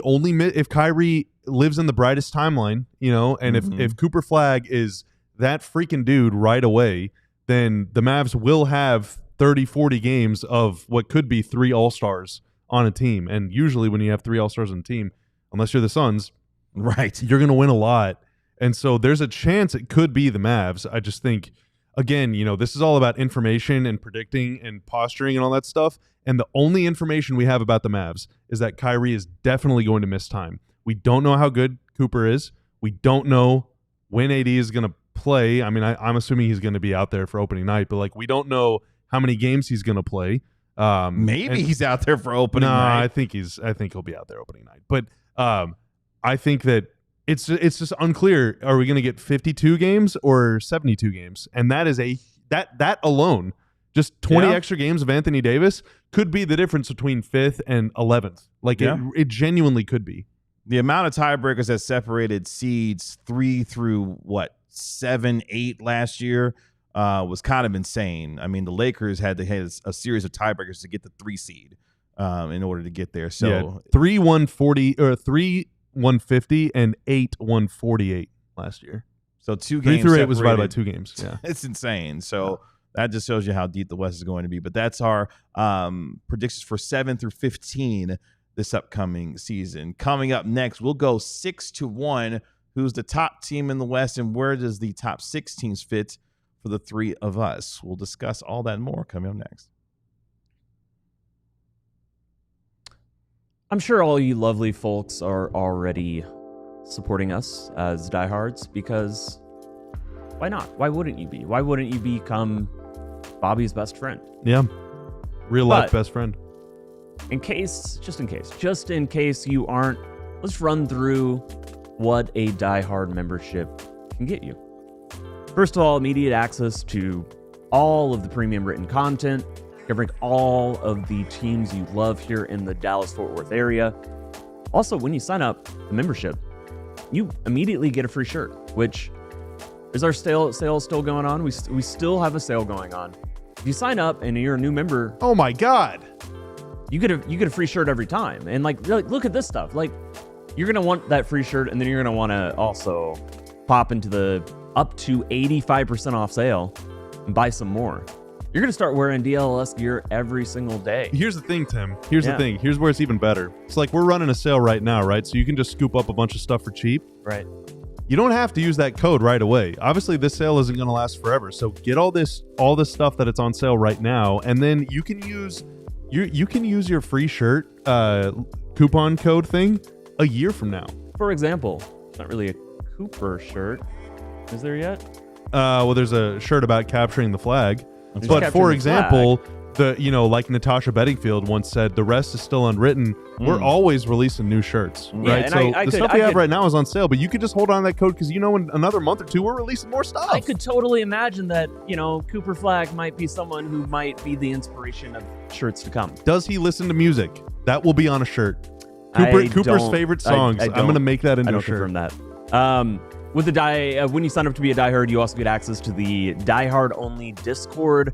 lives in the brightest timeline, you know, and if Cooper Flagg is that freaking dude right away, then the Mavs will have 30, 40 games of what could be 3 All-Stars on a team. And usually when you have 3 All-Stars on a team, unless you're the Suns,
Right.
you're going to win a lot. And so there's a chance it could be the Mavs. I just think, again, you know, this is all about information and predicting and posturing and all that stuff. And the only information we have about the Mavs is that Kyrie is definitely going to miss time. We don't know how good Cooper is. We don't know when AD is going to play. I mean, I'm assuming he's going to be out there for opening night, but like we don't know how many games he's going to play.
Maybe he's out there for opening night.
I think he'll be out there opening night. But I think that It's just unclear. Are we going to get 52 games or 72 games? And that is that alone, just 20 extra games of Anthony Davis could be the difference between 5th and 11th. Like it genuinely could be.
The amount of tiebreakers that separated seeds 3 through 7, 8 last year was kind of insane. I mean, the Lakers had to have a series of tiebreakers to get the 3 seed in order to get there. So
3-140 or 3-150 and 8-148 last year.
So 2 games.
3 through 8 was divided by 2 games. Yeah,
it's insane. So that just shows you how deep the West is going to be. But that's our predictions for 7 through 15 this upcoming season. Coming up next, we'll go 6-1. Who's the top team in the West, and where does the top 6 teams fit for the 3 of us? We'll discuss all that and more coming up next.
I'm sure all you lovely folks are already supporting us as diehards, because why not? Why wouldn't you be? Why wouldn't you become Bobby's best friend?
Yeah. Real life best friend.
Just in case you aren't, let's run through what a diehard membership can get you. First of all, immediate access to all of the premium written content, covering all of the teams you love here in the Dallas-Fort Worth area. Also, when you sign up the membership, you immediately get a free shirt, which is our sale still going on. We still have a sale going on. If you sign up and you're a new member,
oh my God,
you get a free shirt every time. And like look at this stuff. Like, you're gonna want that free shirt, and then you're gonna want to also pop into the up to 85% off sale and buy some more. You're gonna start wearing DLLS gear every single day.
Here's the thing, Tim. Here's the thing. Here's where it's even better. It's like we're running a sale right now, right? So you can just scoop up a bunch of stuff for cheap.
Right.
You don't have to use that code right away. Obviously, this sale isn't going to last forever. So get all this stuff that it's on sale right now, and then you can use your free shirt coupon code thing a year from now.
For example, it's not really a Cooper shirt. Is there yet?
Well, there's a shirt about capturing the flag. But for example, like Natasha Bedingfield once said, the rest is still unwritten. We're always releasing new shirts, right? So the stuff we have right now is on sale, but you could just hold on to that code because in another month or 2 we're releasing more stuff.
I could totally imagine that, Cooper Flagg might be someone who might be the inspiration of shirts to come.
Does he listen to music? That will be on a shirt. Cooper's favorite songs. I'm going to make that into a shirt.
I don't confirm that. With the when you sign up to be a diehard, you also get access to the diehard only Discord.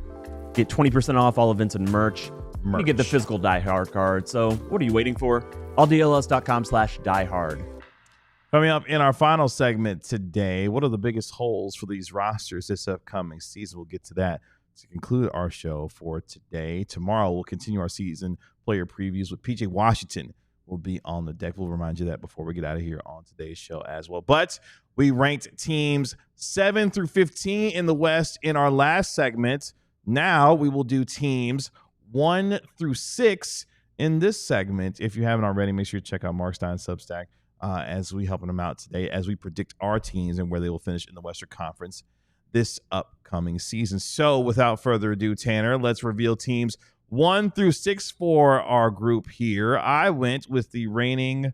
Get 20% off all events and merch. You get the physical diehard card. So what are you waiting for? alldls.com/diehard.
Coming up in our final segment today, what are the biggest holes for these rosters this upcoming season? We'll get to that to conclude our show for today. Tomorrow, we'll continue our season player previews with PJ Washington. Will be on the deck. We'll remind you that before we get out of here on today's show as well. But we ranked teams 7 through 15 in the West in our last segment. Now we will do teams 1 through 6 in this segment. If you haven't already, make sure you check out Mark Stein's Substack as we helping them out today as we predict our teams and where they will finish in the Western Conference this upcoming season. So without further ado, Tanner, let's reveal teams 1 through 6 for our group here. I went with the reigning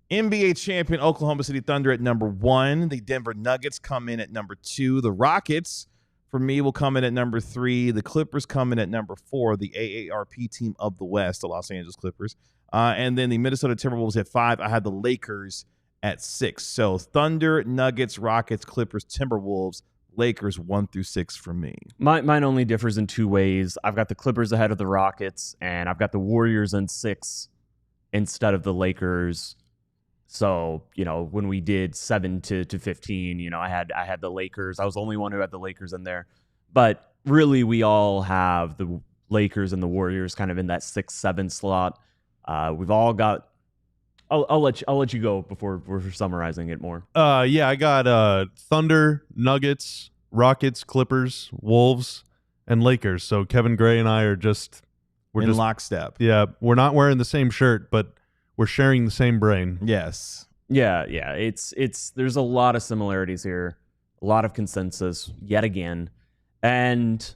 NBA champion Oklahoma City Thunder at number 1. The Denver Nuggets come in at number 2. The Rockets, for me, will come in at number 3. The Clippers come in at number 4. The AARP team of the West, the Los Angeles Clippers. And then the Minnesota Timberwolves at 5. I had the Lakers at 6. So Thunder, Nuggets, Rockets, Clippers, Timberwolves, Lakers 1 through 6 for me.
Mine only differs in 2 ways. I've got the Clippers ahead of the Rockets, and I've got the Warriors in 6 instead of the Lakers. So, when we did 7 to 15, I had the Lakers. I was the only one who had the Lakers in there. But really, we all have the Lakers and the Warriors kind of in that 6-7 slot. We've all got. I'll let you go before we're summarizing it more.
I got Thunder, Nuggets, Rockets, Clippers, Wolves, and Lakers. So Kevin Gray and I are we're
in lockstep.
Yeah, we're not wearing the same shirt, but we're sharing the same brain.
Yes.
Yeah. It's there's a lot of similarities here, a lot of consensus yet again, and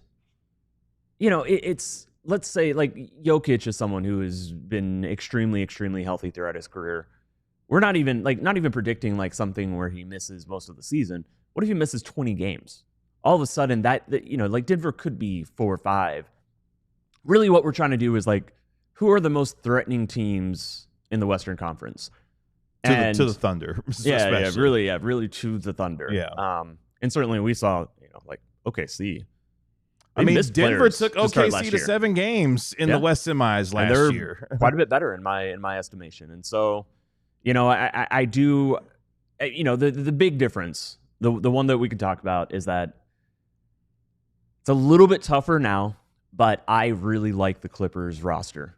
it's. Let's say like Jokic is someone who has been extremely, extremely healthy throughout his career. we're not even predicting like something where he misses most of the season. What if he misses 20 games? All of a sudden that like Denver could be 4 or 5. Really what we're trying to do is like, who are the most threatening teams in the Western Conference?
To the Thunder.
Really to the Thunder.
Yeah.
And certainly we saw, like OKC.
I mean, Denver took OKC to 7 games in the West semis last year.
Quite a bit better in my estimation. And so, I do, the big difference, the one that we could talk about is that it's a little bit tougher now, but I really like the Clippers roster.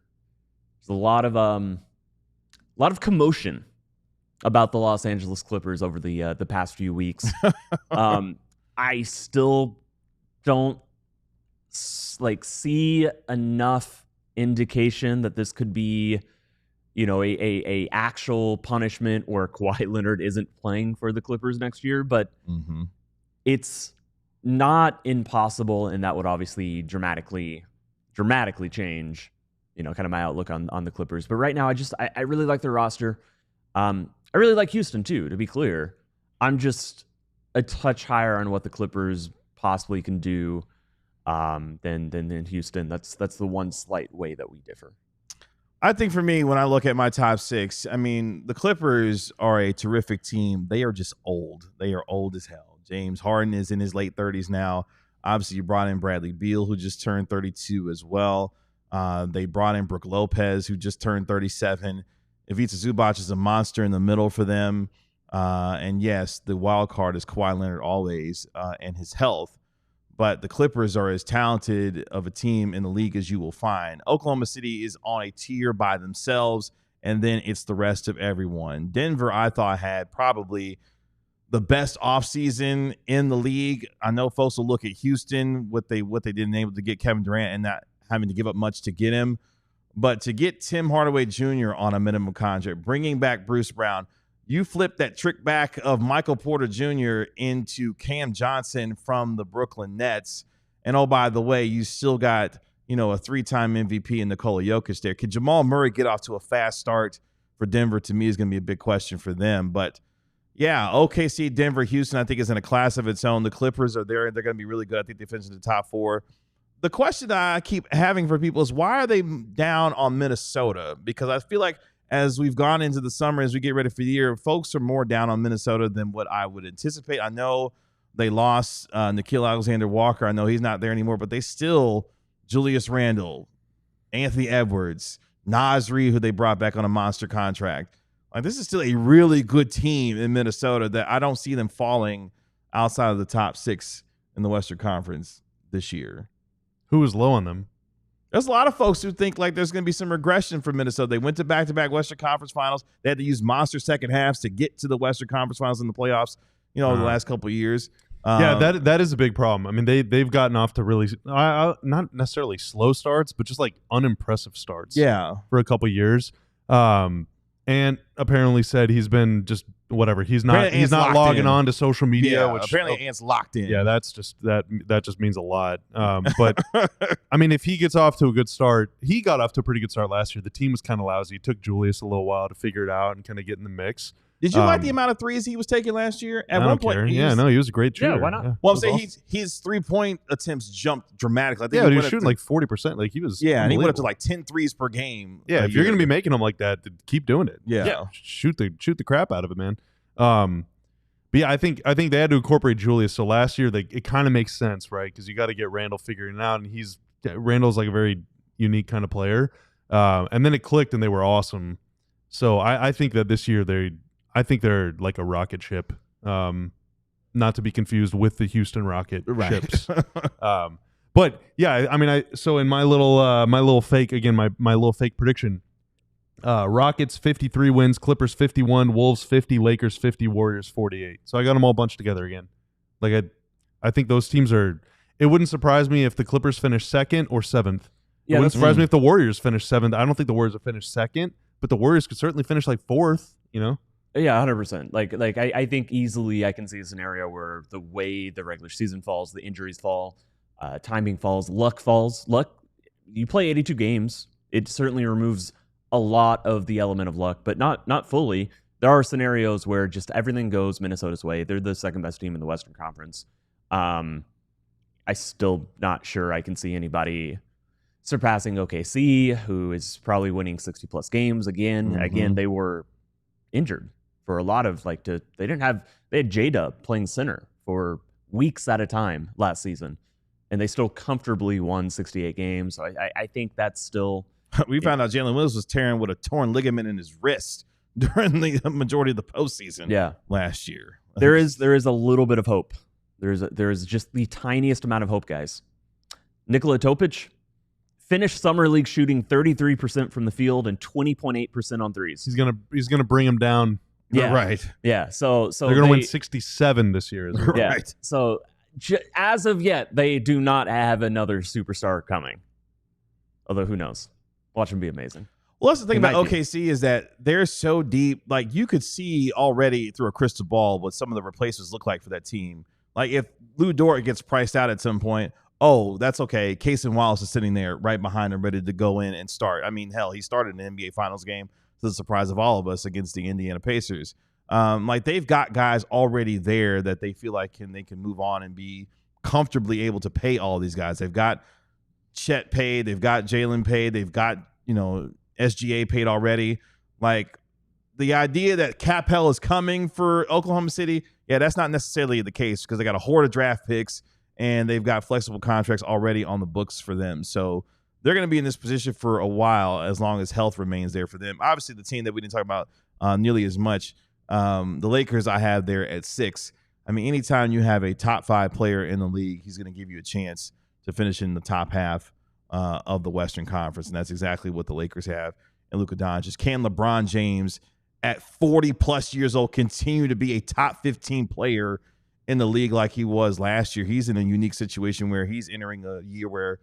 There's a lot of commotion about the Los Angeles Clippers over the past few weeks. I still don't see enough indication that this could be, a actual punishment where Kawhi Leonard isn't playing for the Clippers next year, but it's not impossible, and that would obviously dramatically change, kind of my outlook on the Clippers. But right now, I really like their roster. I really like Houston too, to be clear. I'm just a touch higher on what the Clippers possibly can do than Houston. That's the one slight way that we differ.
I think for me, when I look at my top 6, I mean, the Clippers are a terrific team. They are just old. They are old as hell. James Harden is in his late 30s now. Obviously, you brought in Bradley Beal, who just turned 32 as well. They brought in Brook Lopez, who just turned 37. Ivica Zubac is a monster in the middle for them. And yes, the wild card is Kawhi Leonard always and his health. But the Clippers are as talented of a team in the league as you will find. Oklahoma City is on a tier by themselves, and then it's the rest of everyone. Denver, I thought, had probably the best offseason in the league. I know folks will look at Houston, what they didn't able to get Kevin Durant and not having to give up much to get him. But to get Tim Hardaway Jr. on a minimum contract, bringing back Bruce Brown, you flip that trick back of Michael Porter Jr. into Cam Johnson from the Brooklyn Nets. And oh, by the way, you still got, a 3-time MVP in Nikola Jokic there. Could Jamal Murray get off to a fast start for Denver? To me, is going to be a big question for them. But yeah, OKC, Denver, Houston, I think is in a class of its own. The Clippers are there. They're going to be really good. I think they finish in the top 4. The question that I keep having for people is, why are they down on Minnesota? Because I feel like as we've gone into the summer, as we get ready for the year, folks are more down on Minnesota than what I would anticipate. I know they lost Nickeil Alexander-Walker. I know he's not there anymore, but they still, Julius Randle, Anthony Edwards, Nasri, who they brought back on a monster contract. Like, this is still a really good team in Minnesota that I don't see them falling outside of the top 6 in the Western Conference this year.
Who was low on them?
There's a lot of folks who think like there's going to be some regression for Minnesota. They went to back-to-back Western Conference Finals. They had to use monster second halves to get to the Western Conference Finals in the playoffs, the last couple of years.
Yeah, that is a big problem. I mean, they've gotten off to really not necessarily slow starts, but just like unimpressive starts.
Yeah,
for a couple of years. And apparently said he's been just whatever. He's not logging on to social media.
Yeah,
which
apparently Ant's locked in.
Yeah, that's just that just means a lot. But I mean, if he gets off to a good start, he got off to a pretty good start last year. The team was kind of lousy. It took Julius a little while to figure it out and kind of get in the mix.
Did you like the amount of threes he was taking last year? At one point,
he was a great shooter.
Yeah, why not?
Yeah,
well, I'm saying his 3-point attempts jumped dramatically. I think
he was shooting like 40%. Like he was.
Yeah, and he went up to like 10 threes per game.
Yeah, if you're going to be making them like that, keep doing it.
Yeah.
Shoot the crap out of it, man. But yeah, I think they had to incorporate Julius. So last year, it kind of makes sense, right? Because you got to get Randall figuring it out, and Randall's like a very unique kind of player. And then it clicked, and they were awesome. So I think that this year they're like a rocket ship, not to be confused with the Houston Rocket ships. But yeah, I mean, so in my little fake prediction, Rockets 53 wins, Clippers 51, Wolves 50, Lakers 50, Warriors 48. So I got them all bunched together again. Like I think those teams are. It wouldn't surprise me if the Clippers finish 2nd or 7th. Yeah, it wouldn't surprise me if the Warriors finish 7th. I don't think the Warriors will finish 2nd, but the Warriors could certainly finish like 4th.
Yeah, 100%. Like I think easily I can see a scenario where the way the regular season falls, the injuries fall, timing falls, luck falls. Luck, you play 82 games. It certainly removes a lot of the element of luck, but not fully. there are scenarios where just everything goes Minnesota's way. They're the second best team in the Western Conference. I still not sure I can see anybody surpassing OKC, who is probably winning 60+ games again.
Mm-hmm.
Again, they were injured for a lot of they had J-Dub playing center for weeks at a time last season, and they still comfortably won 68 games. So I think that's still.
We found out Jalen Williams was tearing with a torn ligament in his wrist during the majority of the postseason last year.
There is a little bit of hope. There is just the tiniest amount of hope, guys. Nikola Topic finished summer league shooting 33% from the field and 20.8% on threes.
He's gonna bring him down.
Yeah,
right.
Yeah, so
they're gonna win 67 this year. As well.
Yeah.
Right.
So as of yet, they do not have another superstar coming. Although who knows? Watch him be amazing.
Well, that's the thing about OKC is that they're so deep. Like, you could see already through a crystal ball what some of the replacements look like for that team. Like, if Lou Dort gets priced out at some point, oh, that's okay. Case and Wallace is sitting there right behind him, ready to go in and start. I mean, hell, he started an NBA Finals game to the surprise of all of us against the Indiana Pacers. Like, they've got guys already there that they feel like they can move on and be comfortably able to pay all these guys. They've got Chet paid. They've got Jalen paid. They've got, SGA paid already. Like, the idea that cap hell is coming for Oklahoma City, yeah, that's not necessarily the case because they got a horde of draft picks and they've got flexible contracts already on the books for them. So they're going to be in this position for a while as long as health remains there for them. Obviously, the team that we didn't talk about nearly as much, the Lakers I have there at 6. I mean, anytime you have a top 5 player in the league, he's going to give you a chance to finish in the top half of the Western Conference, and that's exactly what the Lakers have in Luka Doncic. Can LeBron James, at 40+ years old, continue to be a top 15 player in the league like he was last year? He's in a unique situation where he's entering a year where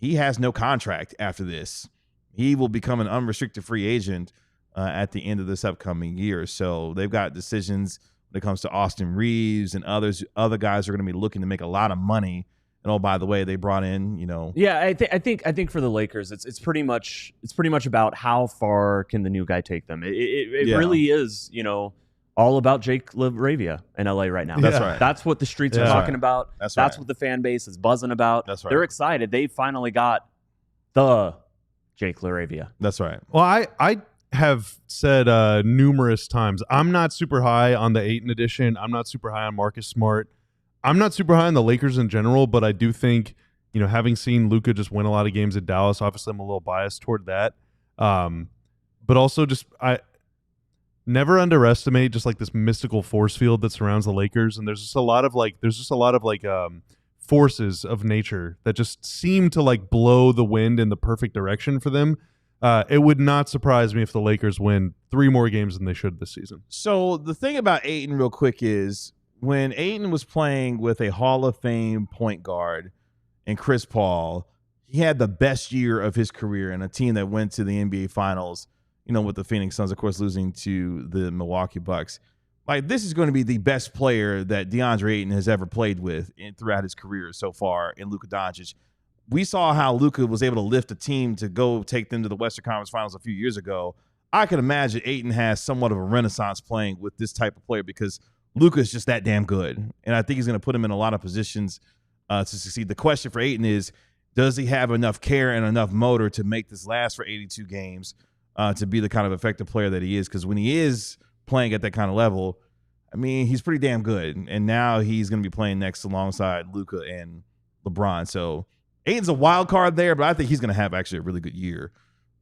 he has no contract after this. He will become an unrestricted free agent at the end of this upcoming year. So they've got decisions when it comes to Austin Reeves and other guys are going to be looking to make a lot of money. And oh, by the way, they brought in,
Yeah, I think for the Lakers, it's pretty much about how far can the new guy take them. It really is, all about Jake LaRavia in LA right now.
That's right.
That's what the streets are talking about. That's what the fan base is buzzing about.
That's right.
They're excited. They finally got the Jake LaRavia.
That's right.
Well, I have said numerous times, I'm not super high on the Ayton edition. I'm not super high on Marcus Smart. I'm not super high on the Lakers in general, but I do think, having seen Luka just win a lot of games at Dallas, obviously I'm a little biased toward that. But also I never underestimate just like this mystical force field that surrounds the Lakers. And there's just a lot of forces of nature that just seem to like blow the wind in the perfect direction for them. It would not surprise me if the Lakers win 3 more games than they should this season.
So the thing about Ayton real quick is, when Ayton was playing with a Hall of Fame point guard and Chris Paul, he had the best year of his career in a team that went to the NBA Finals, with the Phoenix Suns, of course, losing to the Milwaukee Bucks. Like, this is going to be the best player that DeAndre Ayton has ever played with throughout his career so far in Luka Doncic. We saw how Luka was able to lift a team to go take them to the Western Conference Finals a few years ago. I can imagine Ayton has somewhat of a renaissance playing with this type of player because Luka is just that damn good, and I think he's going to put him in a lot of positions to succeed. The question for Ayton is, does he have enough care and enough motor to make this last for 82 games to be the kind of effective player that he is? Because when he is playing at that kind of level, I mean, he's pretty damn good, and now he's going to be playing next alongside Luka and LeBron. So Ayton's a wild card there, but I think he's going to have actually a really good year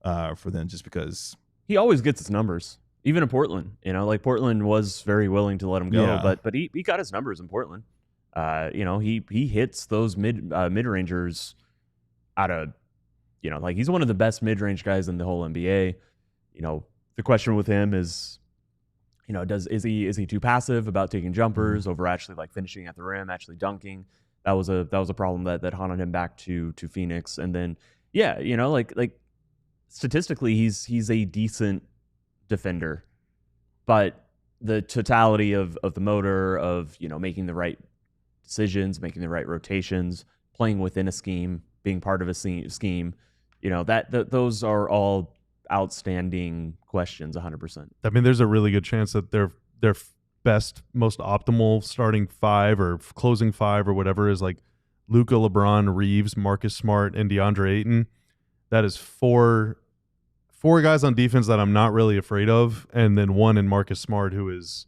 for them just because.
He always gets his numbers. Even in Portland, Portland was very willing to let him go, but he got his numbers in Portland. He hits those mid-rangers out of, he's one of the best mid-range guys in the whole NBA. The question with him is, is he too passive about taking jumpers over actually like finishing at the rim, actually dunking? That was a problem that haunted him back to Phoenix. And then statistically he's a decent defender, but the totality of the motor of making the right decisions, making the right rotations, playing within a scheme, being part of a scheme, those are all outstanding questions 100%.
I mean, there's a really good chance that their best, most optimal starting five or closing five or whatever is like Luka, LeBron, Reeves, Marcus Smart, and DeAndre Ayton. That is four guys on defense that I'm not really afraid of, and then one in Marcus Smart, who has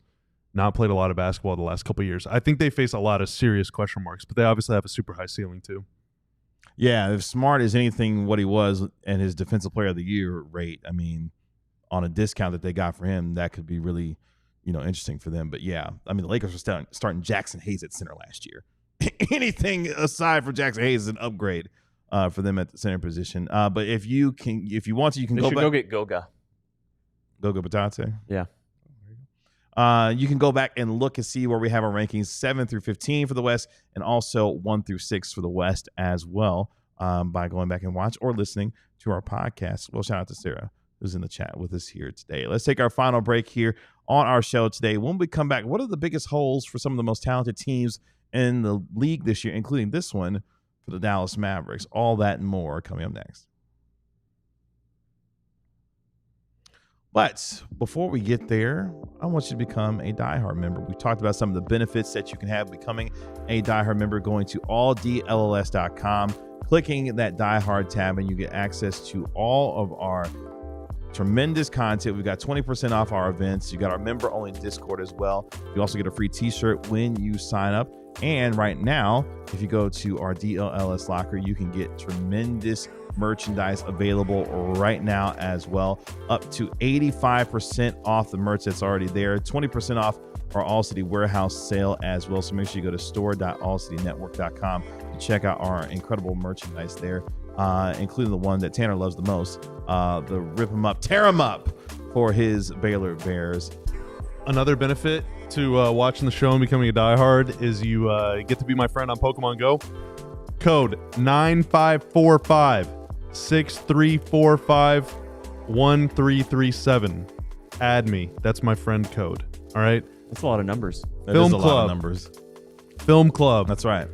not played a lot of basketball the last couple of years. I think they face a lot of serious question marks, but they obviously have a super high ceiling too.
Yeah, if Smart is anything what he was and his Defensive Player of the Year rate, I mean, on a discount that they got for him, that could be really, interesting for them. But yeah, I mean, the Lakers were starting Jackson Hayes at center last year. Anything aside from Jackson Hayes is an upgrade for them at the center position. But if you want to, you can
They
go
should
back.
go get Goga.
Goga Batate.
Yeah.
You can go back and look and see where we have our rankings 7 through 15 for the West and also 1 through 6 for the West as well by going back and watch or listening to our podcast. Well, shout out to Sarah who's in the chat with us here today. Let's take our final break here on our show today. When we come back, what are the biggest holes for some of the most talented teams in the league this year, including this one for the Dallas Mavericks? All that and more coming up next. But before we get there, I want you to become a diehard member. We talked about some of the benefits that you can have becoming a diehard member, going to alldlls.com, clicking that diehard tab, and you get access to all of our tremendous content. We've got 20% off our events. You got our member-only Discord as well. You also get a free t-shirt when you sign up. And right now, if you go to our DLLS locker, you can get tremendous merchandise available right now as well, up to 85% off the merch that's already there, 20% off our All City Warehouse sale as well. So make sure you go to store.allcitynetwork.com to check out our incredible merchandise there, including the one that Tanner loves the most, the Rip 'em Up, Tear 'em Up for his Baylor Bears.
Another benefit to watching the show and becoming a diehard is you get to be my friend on Pokemon Go. Code 9545-6345-1337. Add me. That's my friend code. All right?
That's a lot of numbers.
That
Film
is a lot
Club.
of numbers.
Film Club.
That's right.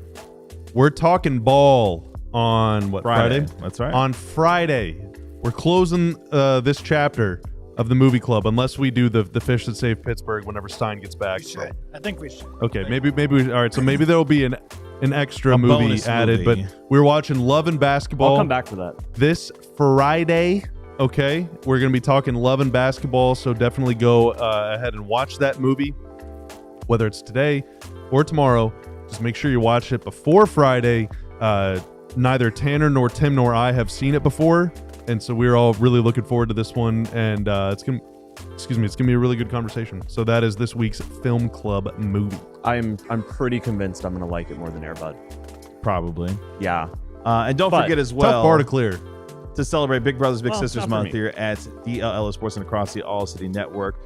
We're talking ball on what? Friday?
That's right.
On Friday. We're closing this chapter of the movie club, unless we do the Fish That Saved Pittsburgh whenever Stein gets back.
We should. I think we should.
Okay, maybe we, all right, so maybe there'll be an extra movie
bonus
added,
movie.
but we're watching Love and Basketball.
I'll come back for that.
This Friday. Okay, we're going to be talking Love and Basketball, so definitely go ahead and watch that movie, whether it's today or tomorrow. Just make sure you watch it before Friday. Neither Tanner nor Tim nor I have seen it before, and so we're all really looking forward to this one, and it's gonna be a really good conversation. So that is this week's Film Club movie.
I'm pretty convinced I'm gonna like it more than Air Bud.
Probably.
Yeah.
And don't
But
forget as well,
Tough bar to clear.
to celebrate Big Brothers Big
Well,
Sisters
not for
month
me.
here at DLLS Sports and across the All City Network.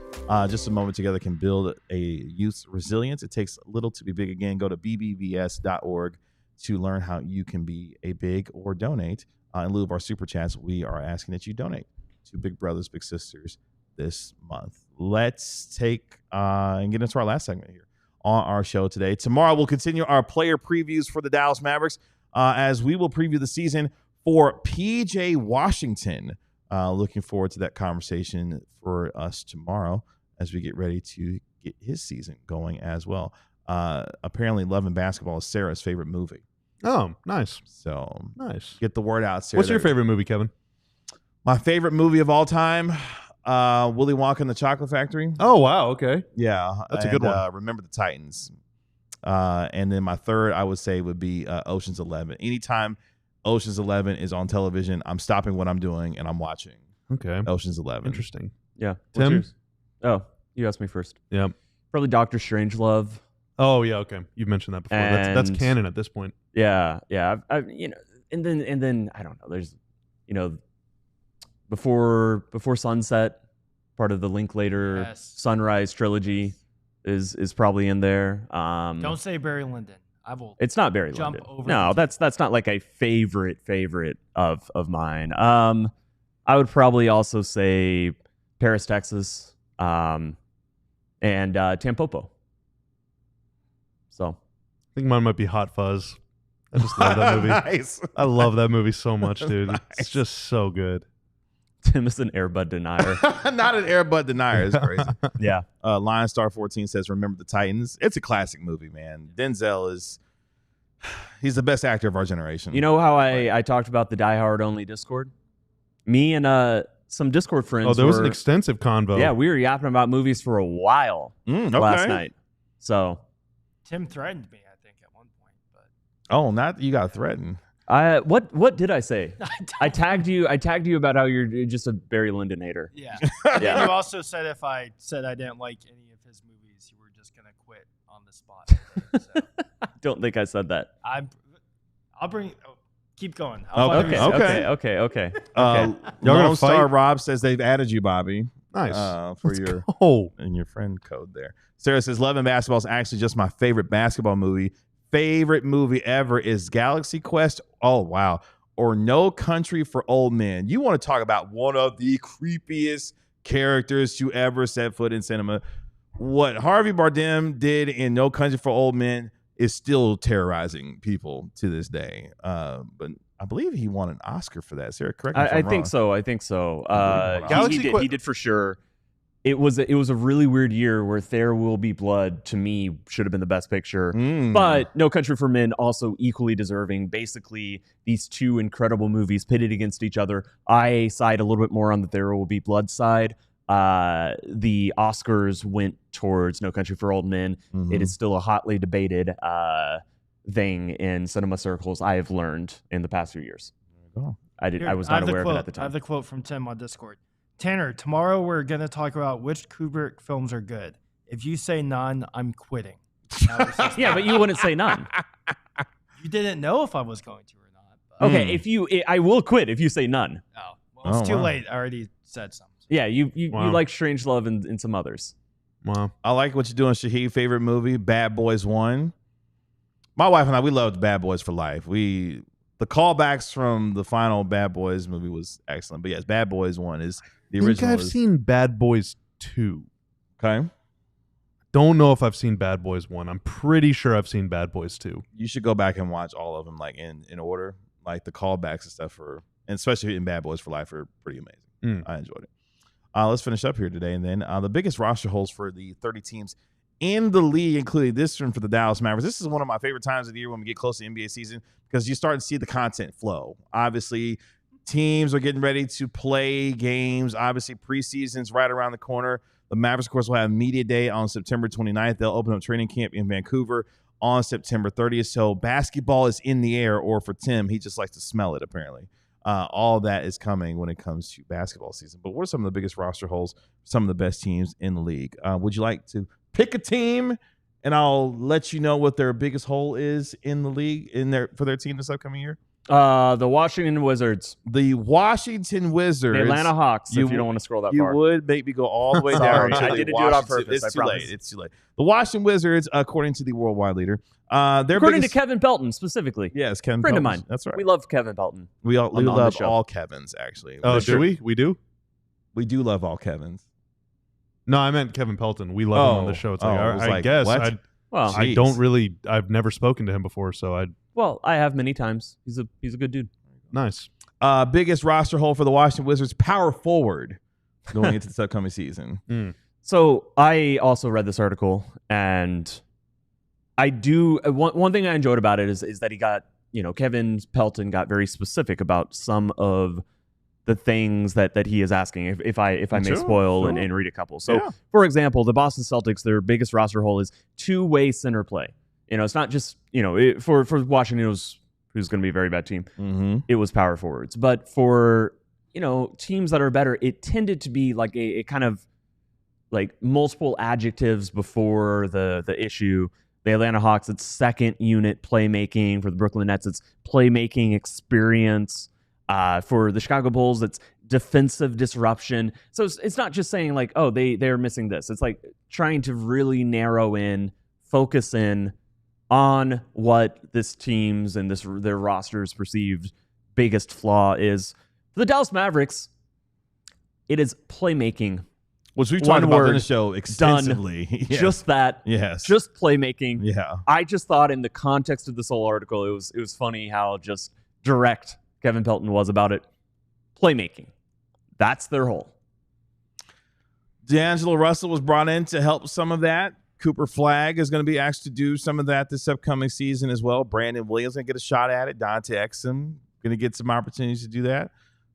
Just a moment together can build a youth's resilience. It takes little to be big again. Go to bbvs.org to learn how you can be a big or donate. In lieu of our super chats, we are asking that you donate to Big Brothers Big Sisters this month. Let's take and get into our last segment here on our show today. Tomorrow we'll continue our player previews for the Dallas Mavericks as we will preview the season for PJ Washington. Looking forward to that conversation for us tomorrow as we get ready to get his season going as well. Apparently Love and Basketball is Sarah's favorite movie.
Oh, nice.
So
Nice.
get the word out, Sarah.
What's your favorite movie, Kevin?
My favorite movie of all time, Willy Wonka and the Chocolate Factory.
Oh, wow. Okay.
Yeah.
That's a good one.
Remember the Titans. And then my third, I would say, would be Ocean's 11. Anytime Ocean's 11 is on television, I'm stopping what I'm doing and I'm watching
Okay.
Ocean's 11.
Interesting.
Yeah. What's
Tim?
yours? Oh, you asked me first.
Yeah.
Probably Doctor Strangelove.
Oh, yeah. Okay. You've mentioned that before. That's
And-
canon at this point.
Yeah, yeah. I've and then I don't know. There's, before sunset, part of the Linklater
Yes.
Sunrise trilogy is probably in there.
Don't say Barry Lyndon. I will.
It's not Barry
Jump
Lyndon.
over
No,
the-
that's not like a favorite of mine. I would probably also say Paris, Texas, and Tampopo. So
I think mine might be Hot Fuzz. I just love that movie.
Nice.
I love that movie so much, dude.
Nice.
It's just so good.
Tim is an Airbud denier.
Not an Airbud denier. It's crazy.
Yeah.
Lion Star 14 says, "Remember the Titans." It's a classic movie, man. Denzel he's the best actor of our generation.
You know how I talked about the Die Hard only Discord? Me and some Discord friends.
Oh, there was an extensive convo.
Yeah, we were yapping about movies for a while last night. So
Tim threatened me, I think, at one point. But
not you got threatened.
What did I say? I tagged you about how you're just a Barry Lyndon hater.
yeah. And then you also said if I said I didn't like any of his movies, you were just gonna quit on the spot. So
I don't think I said that.
I'll bring. Oh, keep going.
Okay.
Okay.
Lone Star Rob says they've added you, Bobby.
Nice.
For your friend code there. Sarah says, "Love and Basketball is actually just my favorite basketball movie. Favorite movie ever is Galaxy Quest. Oh, wow. Or No Country for Old Men." You want to talk about one of the creepiest characters to ever set foot in cinema. What Harvey Bardem did in No Country for Old Men is still terrorizing people to this day. But I believe he won an Oscar for that. Sarah, correct me if I'm
I
wrong.
think so.
Galaxy
He did for sure. It was a really weird year where There Will Be Blood, to me, should have been the best picture. But No Country for Men also equally deserving. Basically, these two incredible movies pitted against each other. I side a little bit more on the There Will Be Blood side. The Oscars went towards No Country for Old Men. It is still a hotly debated thing in cinema circles, I have learned in the past few years. I was not aware of it at the time.
I have the quote from Tim on Discord. Tanner, tomorrow we're going to talk about which Kubrick films are good. If you say none, I'm quitting.
Yeah, but you wouldn't say none.
You didn't know if I was going to or not. But.
Okay, I will quit if you say none.
Oh, well, it's too late. I already said something.
Yeah, you like Strangelove and some others.
Wow.
I like what you're doing, Shaheed. Favorite movie, Bad Boys 1. My wife and I, we loved Bad Boys for life. The callbacks from the final Bad Boys movie was excellent. But yes, Bad Boys 1 is the original.
I think I've seen Bad Boys 2.
Okay.
Don't know if I've seen Bad Boys 1. I'm pretty sure I've seen Bad Boys 2.
You should go back and watch all of them, like in order. Like the callbacks and stuff, and especially in Bad Boys for Life, are pretty amazing. I enjoyed it. Let's finish up here today. And then the biggest roster holes for the 30 teams in the league, including this one for the Dallas Mavericks. This is one of my favorite times of the year when we get close to NBA season because you start to see the content flow. Obviously, teams are getting ready to play games. Obviously, preseason's right around the corner. The Mavericks, of course, will have Media Day on September 29th. They'll open up training camp in Vancouver on September 30th. So basketball is in the air, or for Tim, he just likes to smell it, apparently. All that is coming when it comes to basketball season. But what are some of the biggest roster holes, some of the best teams in the league? Would you like to pick a team, and I'll let you know what their biggest hole is in the league for their team this upcoming year?
The Washington Wizards.
The Washington Wizards.
The Atlanta Hawks, if you don't want to scroll that far.
You would make me go all the way
Sorry,
down.
I didn't do it on purpose.
It's too late. It's too late. The Washington Wizards, according to the worldwide leader,
according to Kevin Pelton specifically.
Yes, Kevin
friend
Pelton.
of mine.
That's right.
We love Kevin Pelton.
We love all Kevins, actually.
Oh, do we? We do?
We do love all Kevins.
No, I meant Kevin Pelton. We love him on the show. It's I guess. I've never spoken to him before, so
I have many times. He's a good dude.
Nice.
Biggest roster hole for the Washington Wizards, power forward, going into this upcoming season.
So I also read this article, and I do one thing I enjoyed about it is that he got, Kevin Pelton got very specific about some of the things that he is asking. If I may spoil and read a couple. So for example, the Boston Celtics, their biggest roster hole is two-way center play. It's not just for Washington, it was who's going to be a very bad team. It was power forwards, but for teams that are better, it tended to be like a kind of like multiple adjectives before the issue. The Atlanta Hawks, it's second unit playmaking. For the Brooklyn Nets, it's playmaking experience. For the Chicago Bulls, it's defensive disruption. So it's not just saying like, oh, they're missing this. It's like trying to really narrow in, focus in on what this team's and their roster's perceived biggest flaw is. For the Dallas Mavericks, it is playmaking.
Which we've talked about in the show extensively.
Yes. Just that.
Yes.
Just playmaking.
Yeah.
I just thought in the context of this whole article, it was funny how just direct Kevin Pelton was about it. Playmaking. That's their hole.
D'Angelo Russell was brought in to help some of that. Cooper Flagg is going to be asked to do some of that this upcoming season as well. Brandon Williams going to get a shot at it. Dante Exum going to get some opportunities to do that.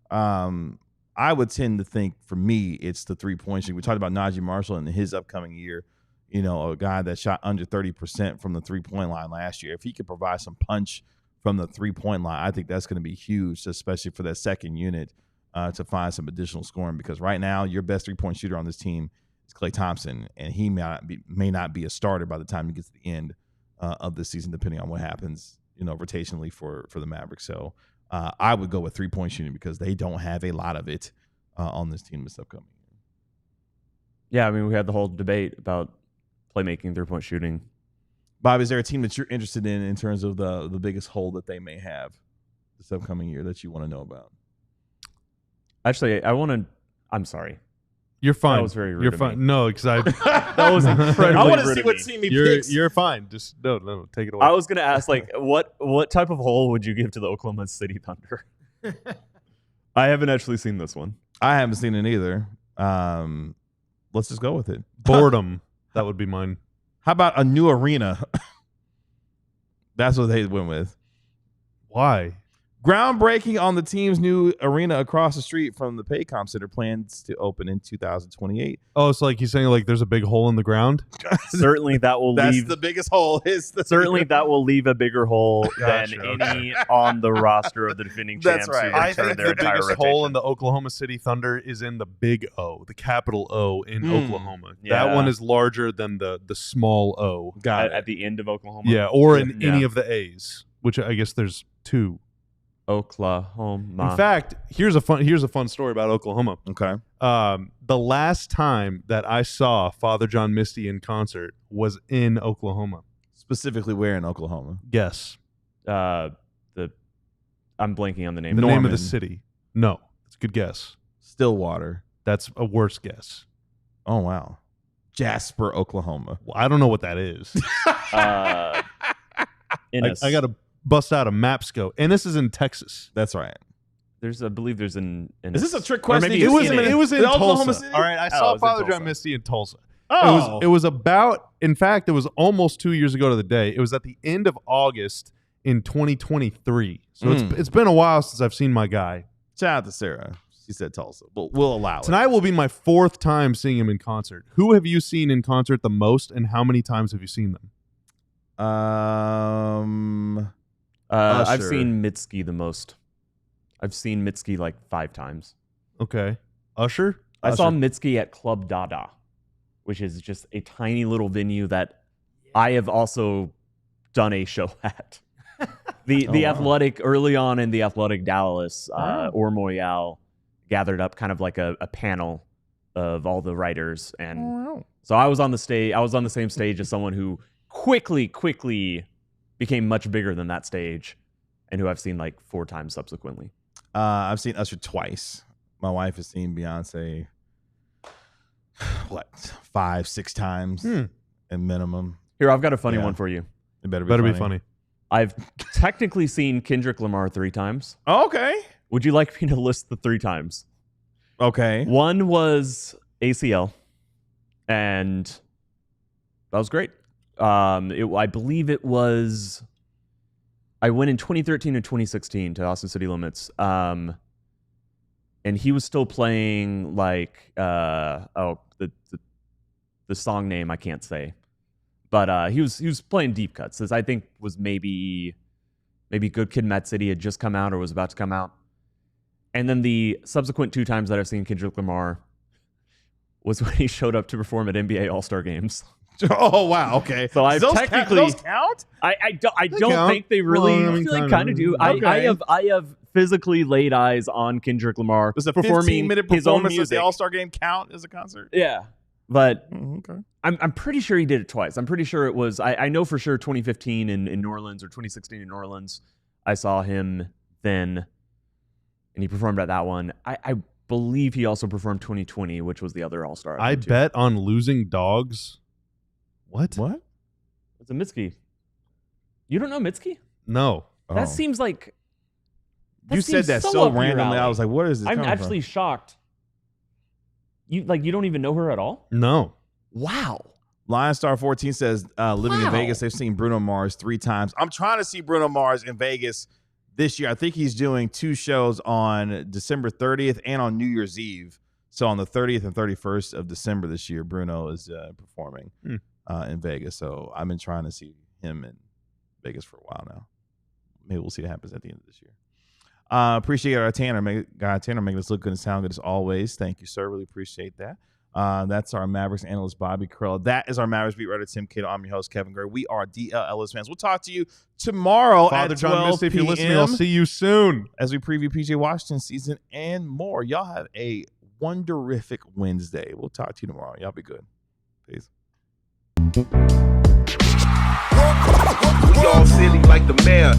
I would tend to think, for me, it's the three-point shooting. We talked about Naji Marshall in his upcoming year. You know, a guy that shot under 30% from the three-point line last year. If he could provide some punch from the three-point line, I think that's going to be huge, especially for that second unit to find some additional scoring. Because right now, your best three-point shooter on this team is Klay Thompson, and he may not be a starter by the time he gets to the end of the season, depending on what happens, you know, rotationally for the Mavericks. So I would go with three-point shooting because they don't have a lot of it on this team this upcoming year.
Yeah, I mean, we had the whole debate about playmaking, three-point shooting.
Bob, is there a team that you're interested in terms of the biggest hole that they may have this upcoming year that you want to know about?
Actually, I'm sorry.
You're fine.
That was very rude.
You're
of
fine.
me.
No, because
That was incredibly
I want to
rude
see
of
what
me.
team he picks.
you're fine. Just no, take it away.
I was gonna ask, like, what type of hole would you give to the Oklahoma City Thunder? I haven't actually seen this one.
I haven't seen it either. Let's just go with it.
Boredom. That would be mine.
How about a new arena? That's what they went with.
Why?
Groundbreaking on the team's new arena across the street from the Paycom Center, plans to open in 2028.
Oh, it's like he's saying like there's a big hole in the ground.
Certainly, that will
That's
leave.
the biggest hole.
Certainly, that will leave a bigger hole
Gotcha,
than any on the roster of the defending champs.
That's right.
Who
I
return
think
their
the
entire
biggest
rotation.
hole in the Oklahoma City Thunder is in the big O, the capital O in Oklahoma.
Yeah.
That one is larger than the small O.
Got
at the end of Oklahoma.
Yeah, or in
Yeah.
any of the A's, which I guess there's two.
Oklahoma.
In fact, here's a fun story about Oklahoma.
Okay.
The last time that I saw Father John Misty in concert was in Oklahoma.
Specifically where in Oklahoma?
Guess.
I'm blanking on the name.
The name of
Norman.
the city. No. It's a good guess.
Stillwater.
That's a worse guess.
Oh, wow. Jasper, Oklahoma.
Well, I don't know what that is.
Ennis.
I got to bust out a Mapsco. And this is in Texas.
That's right.
I believe there's an.
Is this a trick
Or
question?
maybe
You
it's
just
in
gave me
It was in
Oklahoma
Tulsa.
City?
All right, I
Oh,
saw
it's in
Father John
Tulsa.
Misty in Tulsa.
Oh.
It was about, in fact, it was almost 2 years ago to the day. It was at the end of August in 2023. So it's been a while since I've seen my guy.
Shout out to Sarah. She said Tulsa. But we'll allow it.
Tonight will be my fourth time seeing him in concert. Who have you seen in concert the most, and how many times have you seen them?
I've
Usher.
seen Mitski the most. I've seen Mitski like 5 times.
Okay. Usher?
I saw Mitski at Club Dada, which is just a tiny little venue that I have also done a show at. The
wow.
Athletic, early on in the Athletic Dallas, or Moyal gathered up kind of like a panel of all the writers. And so I was on the stage. I was on the same stage as someone who quickly became much bigger than that stage, and who I've seen like 4 times subsequently.
I've seen Usher twice. My wife has seen Beyonce, 5-6 times at minimum.
Here, I've got a funny
Yeah.
one for you.
It better
Better
be
be funny.
I've technically seen Kendrick Lamar 3 times.
Okay.
Would you like me to list the 3 times?
Okay.
One was ACL, and that was great. I believe it was. I went in 2013 and 2016 to Austin City Limits, and he was still playing like the song name I can't say, but he was playing deep cuts. This I think was maybe Good Kid, Mad City had just come out or was about to come out. And then the subsequent 2 times that I've seen Kendrick Lamar was when he showed up to perform at NBA All-Star games.
Oh, wow. Okay.
So I've
Those
technically
those count?
I don't
count.
think they really.
Well, I
I
mean,
feel like
kinda.
kind of do.
Okay.
I have physically laid eyes on Kendrick Lamar
Does a
performing
15-minute
his own
performance at
music.
the All-Star game count as a concert?
Yeah, but
Okay.
I'm pretty sure he did it twice. I'm pretty sure it was. I know for sure 2015 in New Orleans or 2016 in New Orleans. I saw him then, and he performed at that one. I believe he also performed 2020, which was the other All-Star.
I bet on losing dogs. What?
It's a Mitski. You don't know Mitski?
No.
That
Oh.
seems like
You said
seems
that
so
so
up your
randomly. I
alley.
was like, what is this?
I'm
coming
actually shocked You don't even know her at all?
No.
Wow.
Lionstar14 says, living in Vegas, they've seen Bruno Mars 3 times. I'm trying to see Bruno Mars in Vegas this year. I think he's doing 2 shows on December 30th and on New Year's Eve. So on the 30th and 31st of December this year, Bruno is performing in Vegas. So I've been trying to see him in Vegas for a while now. Maybe we'll see what happens at the end of this year. Appreciate our Tanner making us look good and sound good as always. Thank you, sir. Really appreciate that. That's our Mavericks analyst, Bobby Krell. That is our Mavericks beat writer, Tim Cato. I'm your host, Kevin Gray. We are DLLS Fans. We'll talk to you tomorrow
Father
at
John
12
Misty, if you're
p.m.
listening, I'll see you soon.
As we preview PJ Washington season and more. Y'all have a wonderific Wednesday. We'll talk to you tomorrow. Y'all be good. Peace.
We all silly like the mayor.